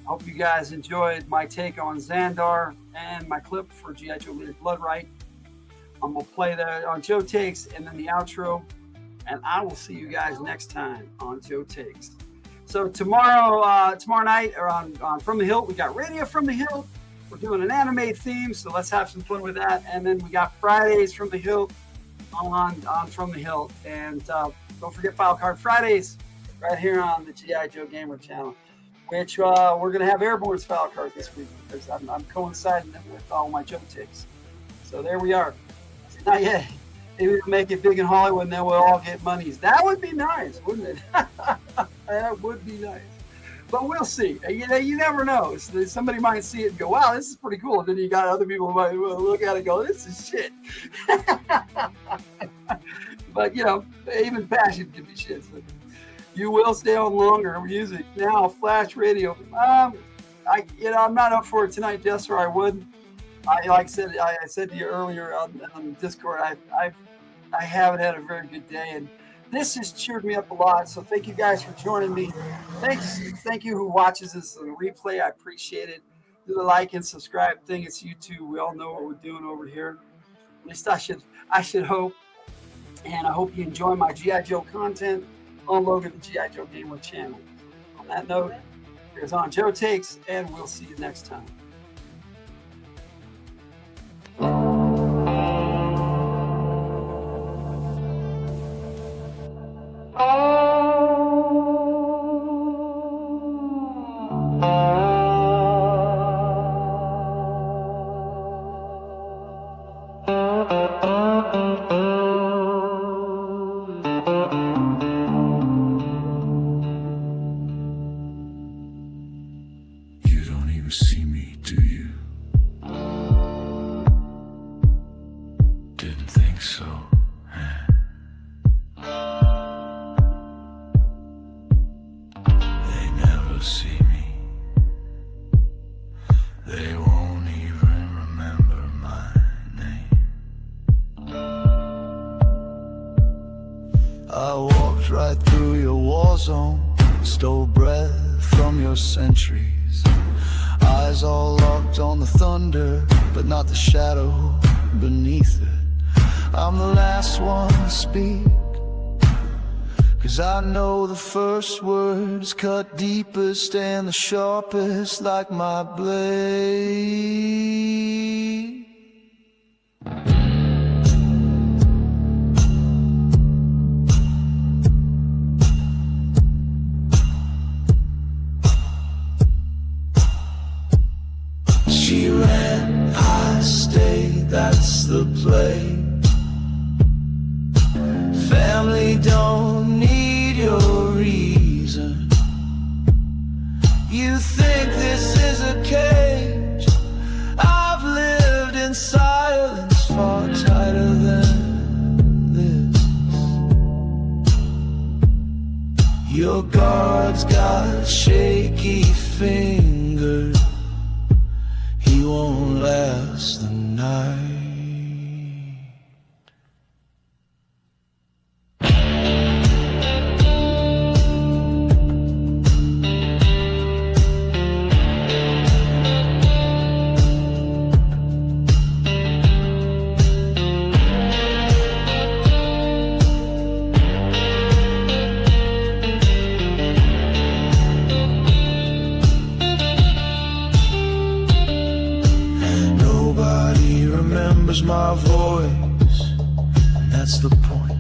hope you guys enjoyed my take on Zandar and my clip for G.I. Joe Leader Bloodright. I'm going to play that on Joe Takes and then the outro. And I will see you guys next time on Joe Takes. So tomorrow night, or on From the Hilt, we got Radio From the Hilt. We're doing an anime theme, so let's have some fun with that. And then we got Fridays From the Hilt on From the Hilt. And don't forget File Card Fridays right here on the G.I. Joe Gamer channel, which we're going to have Airborne's File Card this week because I'm coinciding it with all my Joe Takes. So there we are. Not yet. Maybe we'll make it big in Hollywood and then we'll all get monies. That would be nice, wouldn't it? That would be nice. But we'll see. You never know. Somebody might see it and go, wow, this is pretty cool. And then you got other people who might look at it and go, this is shit. But, even passion can be shit. So you will stay on longer. Music now, Flash Radio. I'm not up for it tonight, Jess, or I would. I said to you earlier on Discord, I haven't had a very good day, and this has cheered me up a lot. So thank you guys for joining me. Thank you who watches this on the replay. I appreciate it. Do the like and subscribe thing. It's YouTube. We all know what we're doing over here. At least I should hope. And I hope you enjoy my G.I. Joe content on Logan, the G.I. Joe Gamer channel. On that note, here's On Joe Takes, and we'll see you next time. You don't even see me, do you? Didn't think so, huh? They never see me. They won't even remember my name. I walked right through your war zone, stole breath from your sentries. Eyes all locked on the thunder, but not the shadow beneath it. I'm the last one to speak, 'cause I know the first words cut deepest and the sharpest like my blade. She ran, I stayed, that's the play. Family don't need your reason. You think this is a cage? I've lived in silence far tighter than this. Your guard's got shaky fingers. He won't last the night. lose my voice, and that's the point.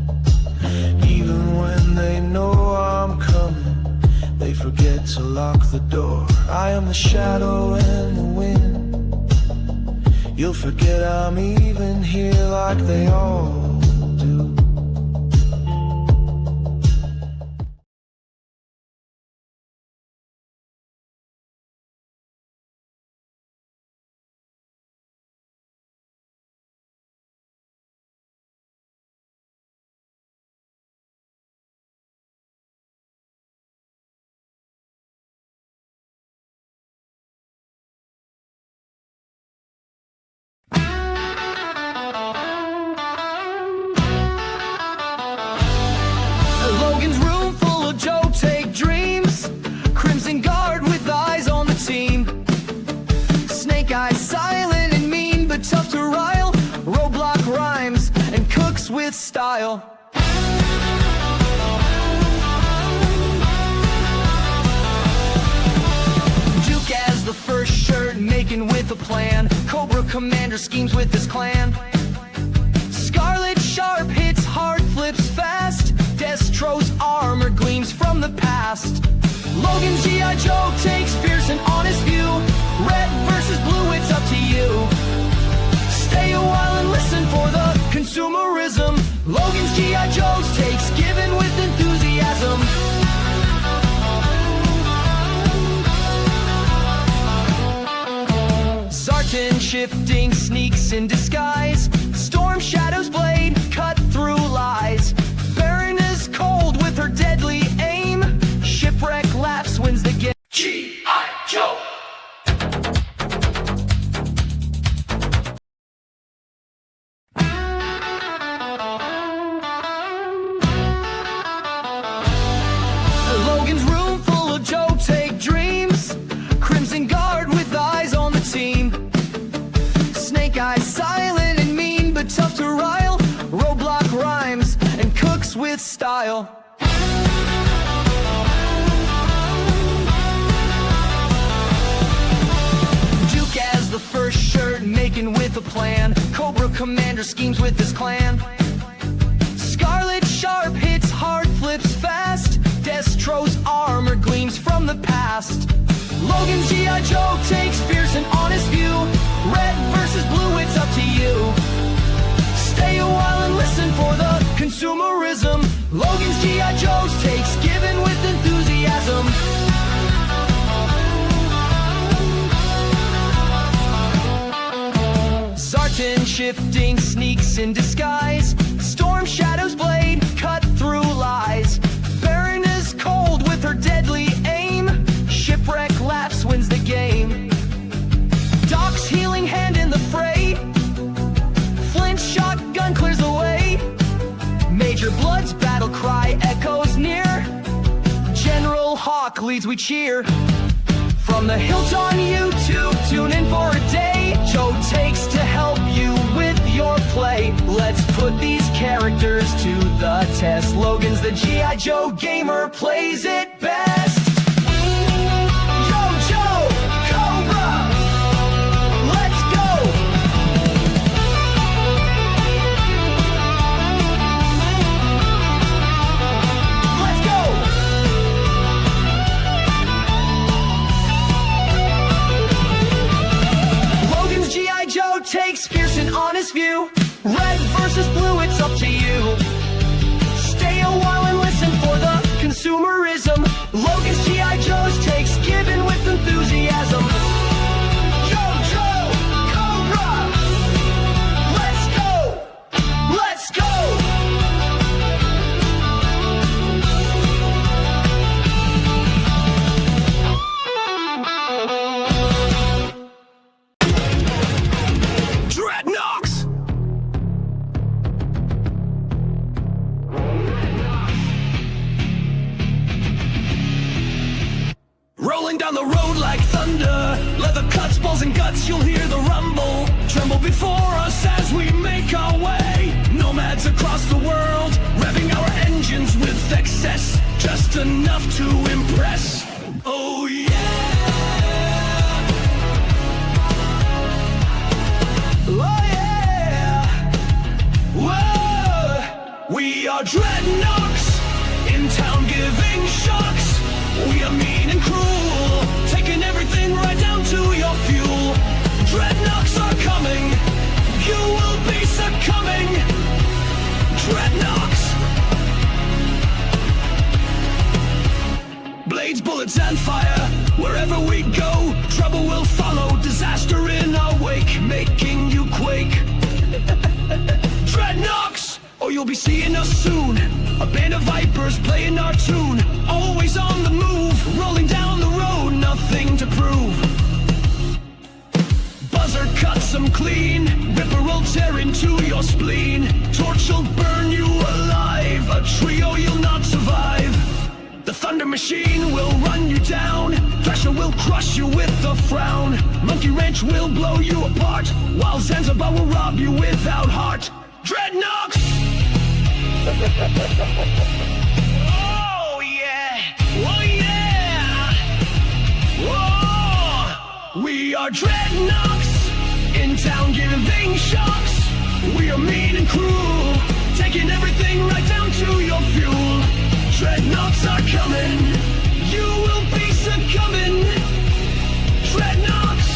Even when they know I'm coming, they forget to lock the door. I am the shadow and the wind. You'll forget I'm even here like they all do. Logan's room full of Joe take dreams. Crimson guard with eyes on the team. Snake eyes silent and mean, but tough to rile. Roadblock rhymes and cooks with style. Duke as the first shirt, making with a plan. Cobra commander schemes with his clan. Scarlet sharp hits hard, flips fast. Destro's armor gleams from the past. Logan G.I. Joe takes fierce and honest view. Red versus blue, it's up to you. Stay a while and listen for the consumerism. Logan's G.I. Joe's takes given with enthusiasm. Sergeant shifting sneaks in disguise. Storm Shadow's blade cut through lies. Baron is cold with her deadly aim. Shipwreck laughs, wins the game. G.I. Joe. Logan's room full of Joe take dreams. Crimson guard with eyes on the team. Snake eyes silent and mean, but tough to rile. Roadblock rhymes and cooks with style. Duke as the first shirt, making with a plan. Cobra commander schemes with his clan. Scarlet sharp hits hard, flips fast. Destro's armor gleams from the past. Logan's G.I. Joe takes fierce and honest view. Red versus blue, it's up to you. Stay a while and listen for the consumerism. Logan's G.I. Joe's takes given with enthusiasm. Sergeant shifting sneaks in disguise. Storm Shadow's blade cut through lies. Baron is cold with her deadly aim. Shipwreck laughs, wins the game. Doc's healing hand in the fray. Flint shotgun clears the way. Major Blood's battle cry echoes near. General Hawk leads, we cheer. From the hilt on YouTube, tune in for a day. Joe takes to help you with your play. Let's put these characters to the test. Logan's the G.I. Joe gamer, plays it best. Takes fierce and honest view. Red versus blue, it's up to you. Stay a while and listen for the consumerism. Logan's G.I. Joe's takes given with enthusiasm. Joe, Cobra, let's go, let's go. Rolling down the road like thunder, leather cuts, balls and guts, you'll hear the rumble. Tremble before us as we make our way. Nomads across the world, revving our engines with excess, just enough to impress. Oh yeah! Oh yeah! go, trouble will follow, disaster in our wake, making you quake. Dreadnoughts, or you'll be seeing us soon. A band of vipers playing our tune, always on the move, rolling down the road, nothing to prove. Buzzer cuts them clean, Ripper will tear into your spleen. Torch will burn you alive, a trio you'll not survive. The thunder machine will run you down, Thrasher will crush you with a frown. Monkey wrench will blow you apart, while Zanzibar will rob you without heart. Dreadnoughts! Oh yeah! Oh yeah! Whoa! We are Dreadnoughts, in town giving shocks. We are mean and cruel, taking everything right down to your fuel. Dreadnoughts are coming, you will be succumbing. Dreadnoughts!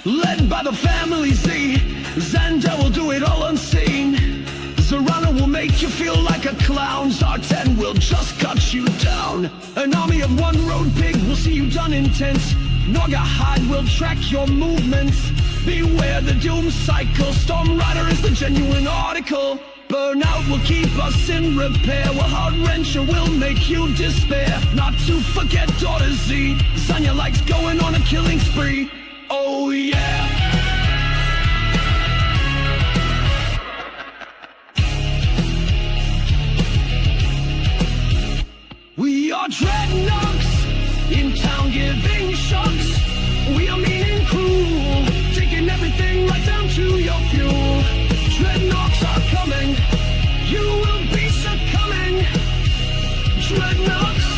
Led by the family Z, Zandar will do it all unseen. Zarana will make you feel like a clown, Zartan will just cut you down. An army of one road pig will see you done intense. Norgahide will track your movements. Beware the doom cycle, Storm Rider is the genuine article. Burnout will keep us in repair, while Hard Wrencher will make you despair. Not to forget Daughter Z, Zanya likes going on a killing spree. Oh yeah! We are Dreadnoughts, in town giving shocks. We are mean and cruel, taking everything right down to your fuel. Dreadnoughts are coming, you will be succumbing. Dreadnoughts.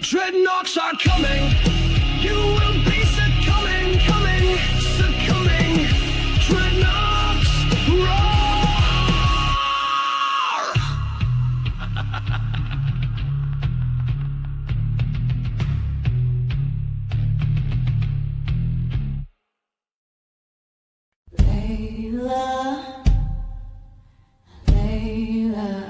Dreadnoughts are coming, you will be succumbing, succumbing. Dreadnoughts, roar! Layla, Layla,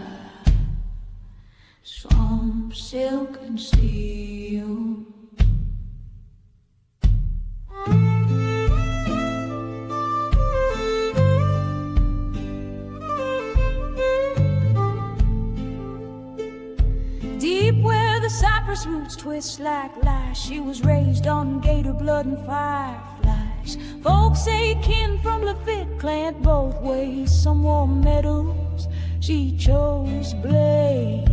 swamp silk and steel. Deep where the cypress roots twist like lies, she was raised on gator blood and fireflies. Folks say kin from Lafitte clan both ways. Some wore medals, she chose blade.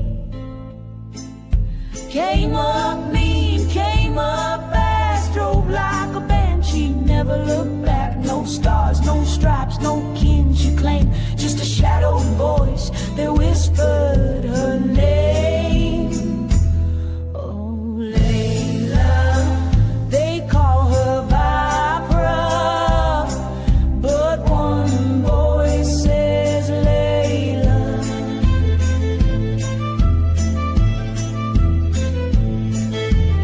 Came up mean, came up fast, drove like a banshee, never looked back. No stars, no stripes, no kin she claimed, just a shadowed voice that whispered her name. Oh, Layla, they call her Vipra, but one voice says Layla.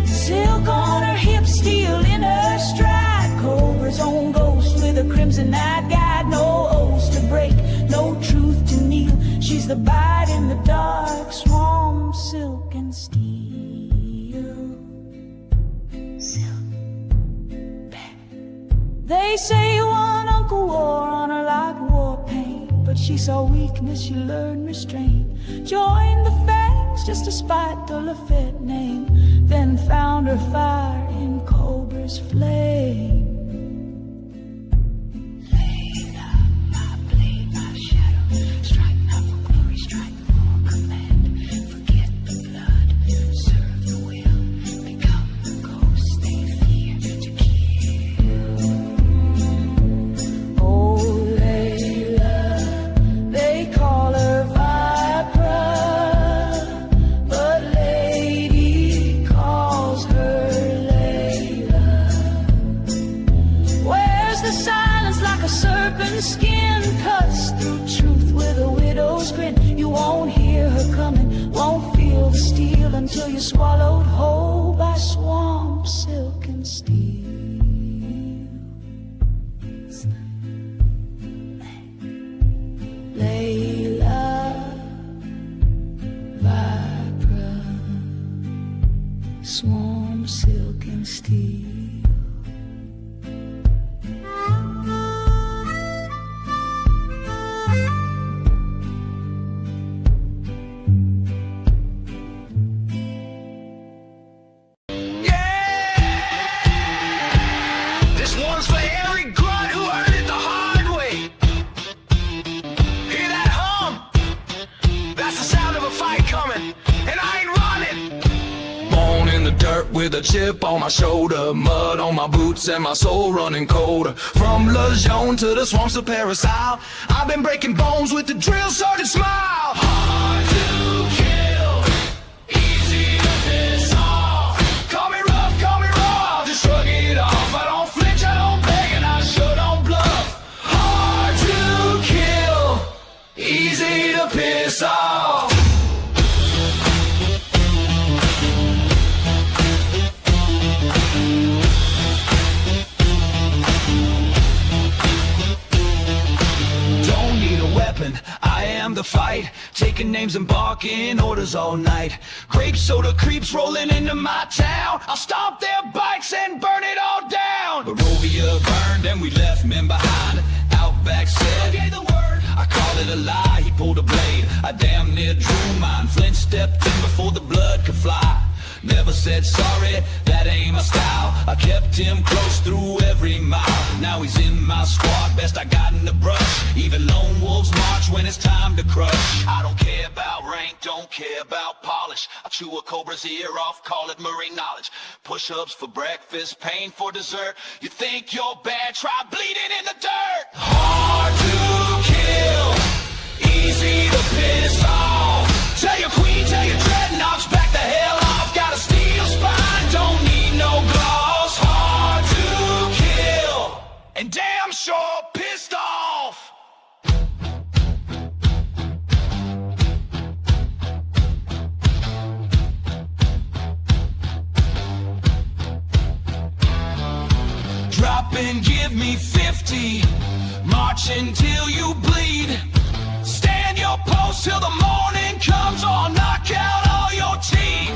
Silk on her hips, steel in her stride, Cobra's own ghost with a crimson night guide. No oaths to break, no truth to kneel. She's the bite in the dark, swamp silk and steel. Silk, back. They say one uncle wore on her like war paint, but she saw weakness, she learned restraint. Joined the fangs just to spite the Lafitte name, then found her fire in Cobra's flame. swallowed whole by swamp, silk, and steel. Layla, Vibra, swamp, silk, and steel. This one's for every grunt who earned it the hard way. Hear that hum? That's the sound of a fight coming, and I ain't running. Born in the dirt with a chip on my shoulder, mud on my boots and my soul running colder. From Lejeune to the swamps of Paris Isle, I've been breaking bones with the drill sergeant smile. Hard to kill, easy to piss off. Call me rough, just shrug it off. I don't flinch, I don't beg, and I sure don't bluff. Hard to kill, easy to piss off. Don't need a weapon, I am the fight. Taking names and barking orders all night. Grape soda creeps rolling into my town. I'll stomp their bikes and burn it all down. Barovia burned and we left men behind. Outback said, "Okay, the word." I call it a lie, he pulled a blade. I damn near drew mine. Flint stepped in before the blood could fly. Never said sorry, that ain't my style. I kept him close through every mile. Now he's in my squad, best I got in the brush. Even lone wolves march when it's time to crush. I don't care about rank, don't care about polish. I chew a cobra's ear off, call it marine knowledge. Push-ups for breakfast, pain for dessert. You think you're bad, try bleeding in the dirt. Hard to kill, easy to piss off. Tell your queen, tell your dreadnoughts, back the hell off. Got a steel spine, don't need no gloss. Hard to kill, and damn sure pissed off. Drop and give me 50. March until you bleed. Stand your post till the morning comes, or knock out all your teeth.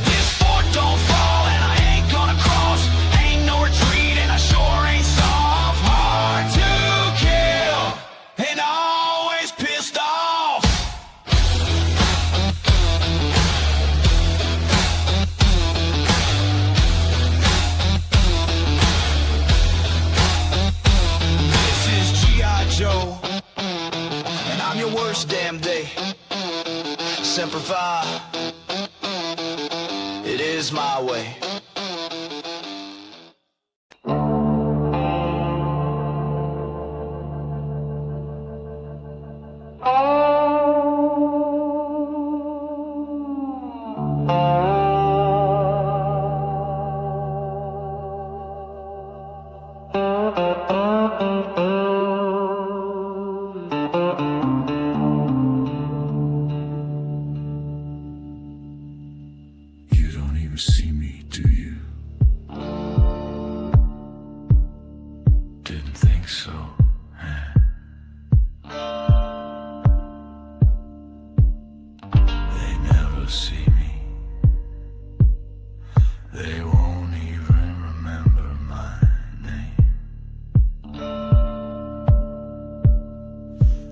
This fort don't fall and I ain't gonna cross. Ain't no retreat and I sure ain't soft. Hard to kill and always pissed off. This is G.I. Joe, and I'm your worst damn day. Semper Fi, it is my way. You don't even see me, do you? Didn't think so, huh? They never see me. They won't even remember my name.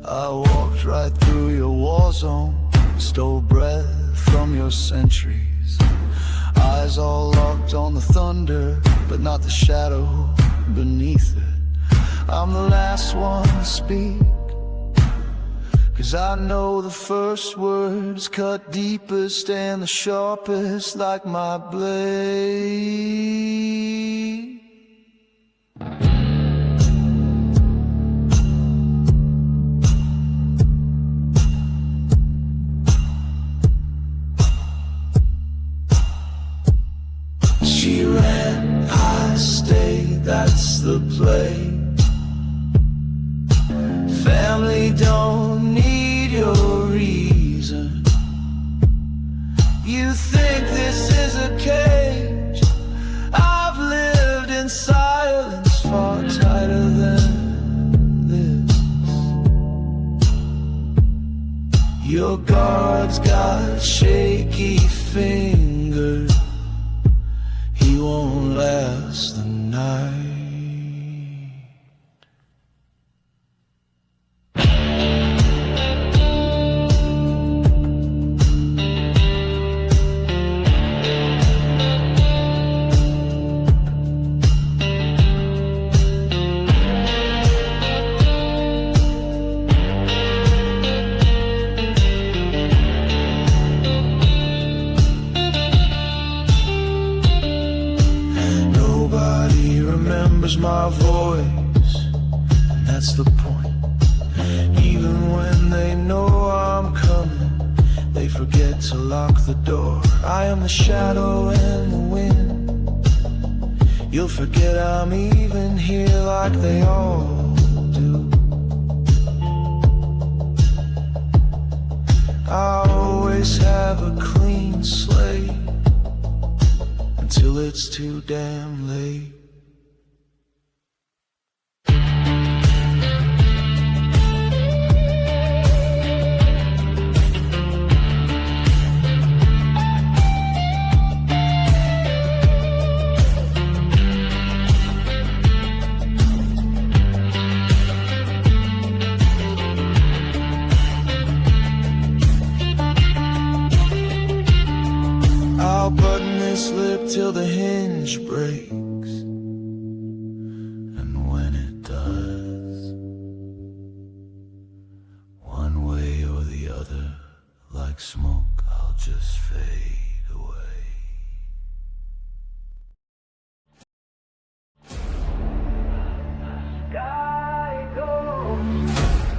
I walked right through your war zone, stole breath from your centuries. Eyes all locked on the thunder, but not the shadow beneath it. I'm the last one to speak, 'cause I know the first words cut deepest and the sharpest like my blade. She ran, I stayed. that's the play. Family don't need your reason. You think this is a cage? I've lived in silence far tighter than this. Your guard's got shaky fingers. He won't last the night. My voice, and that's the point. Even when they know I'm coming, they forget to lock the door. I am the shadow and the wind. You'll forget I'm even here like they all do. I always have a clean slate until it's too damn late. I'll button this lip till the hinge breaks, and when it does, one way or the other, like smoke, I'll just fade away.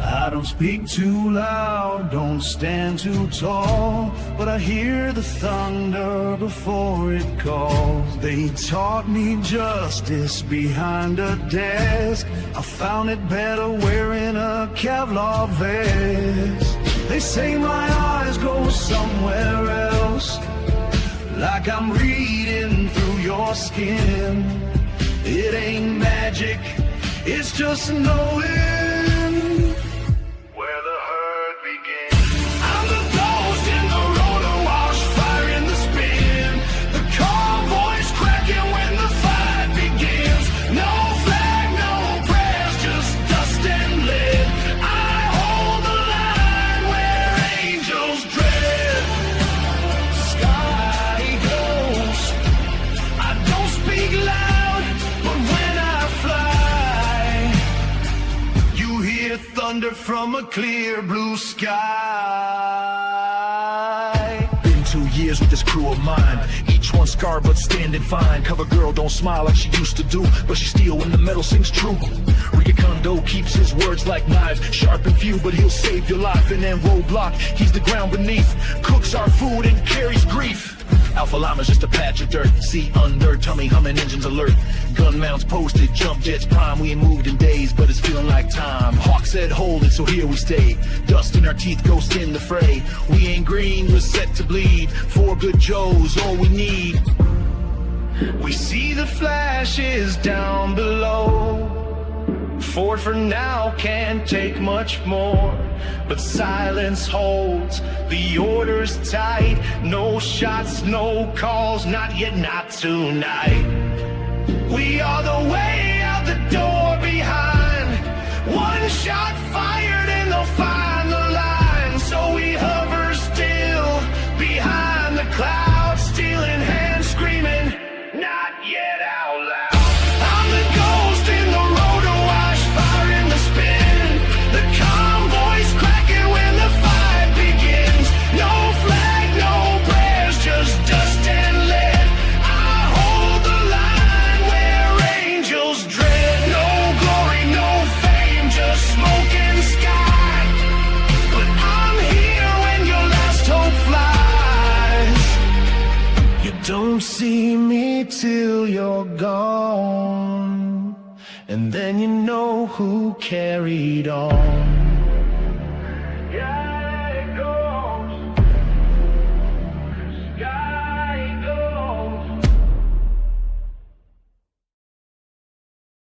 I don't speak too loud, don't stand too tall, but I hear the thunder before it calls. They taught me justice behind a desk. I found it better wearing a Kevlar vest. They say my eyes go somewhere else, like I'm reading through your skin. It ain't magic, it's just knowing from a clear blue sky. Been 2 years with this crew of mine, each one scarred but standing fine. Cover girl don't smile like she used to do, but she still when the metal sings true. Ricky Kondo keeps his words like knives, sharp and few, but he'll save your life. And then Roadblock, he's the ground beneath, cooks our food and carries grief. Alpha Llama's just a patch of dirt, see under, tummy humming, engines alert. Gun mounts posted, jump jets prime, we ain't moved in days, but it's feeling like time. Hawk said hold it, so here we stay. Dust in our teeth, ghost in the fray. We ain't green, we're set to bleed. 4 good Joes, all we need. We see the flashes down below. Ford for now can't take much more, but silence holds, the order's tight. No shots, no calls, not yet, not tonight. We are the way out the door behind. One shot fired and they'll find the line. So we hover still behind the clouds, steel in hand, screaming, not yet out loud. I'm the ghost in the road to wash, fire in the spin. The convoy's cracking when the fight begins. No flag, no prayers, just dust and lead. I hold the line where angels dread. No glory, no fame, just smoke and sky. But I'm here when your last hope flies. You don't see me till you're gone. And then you know who carried on.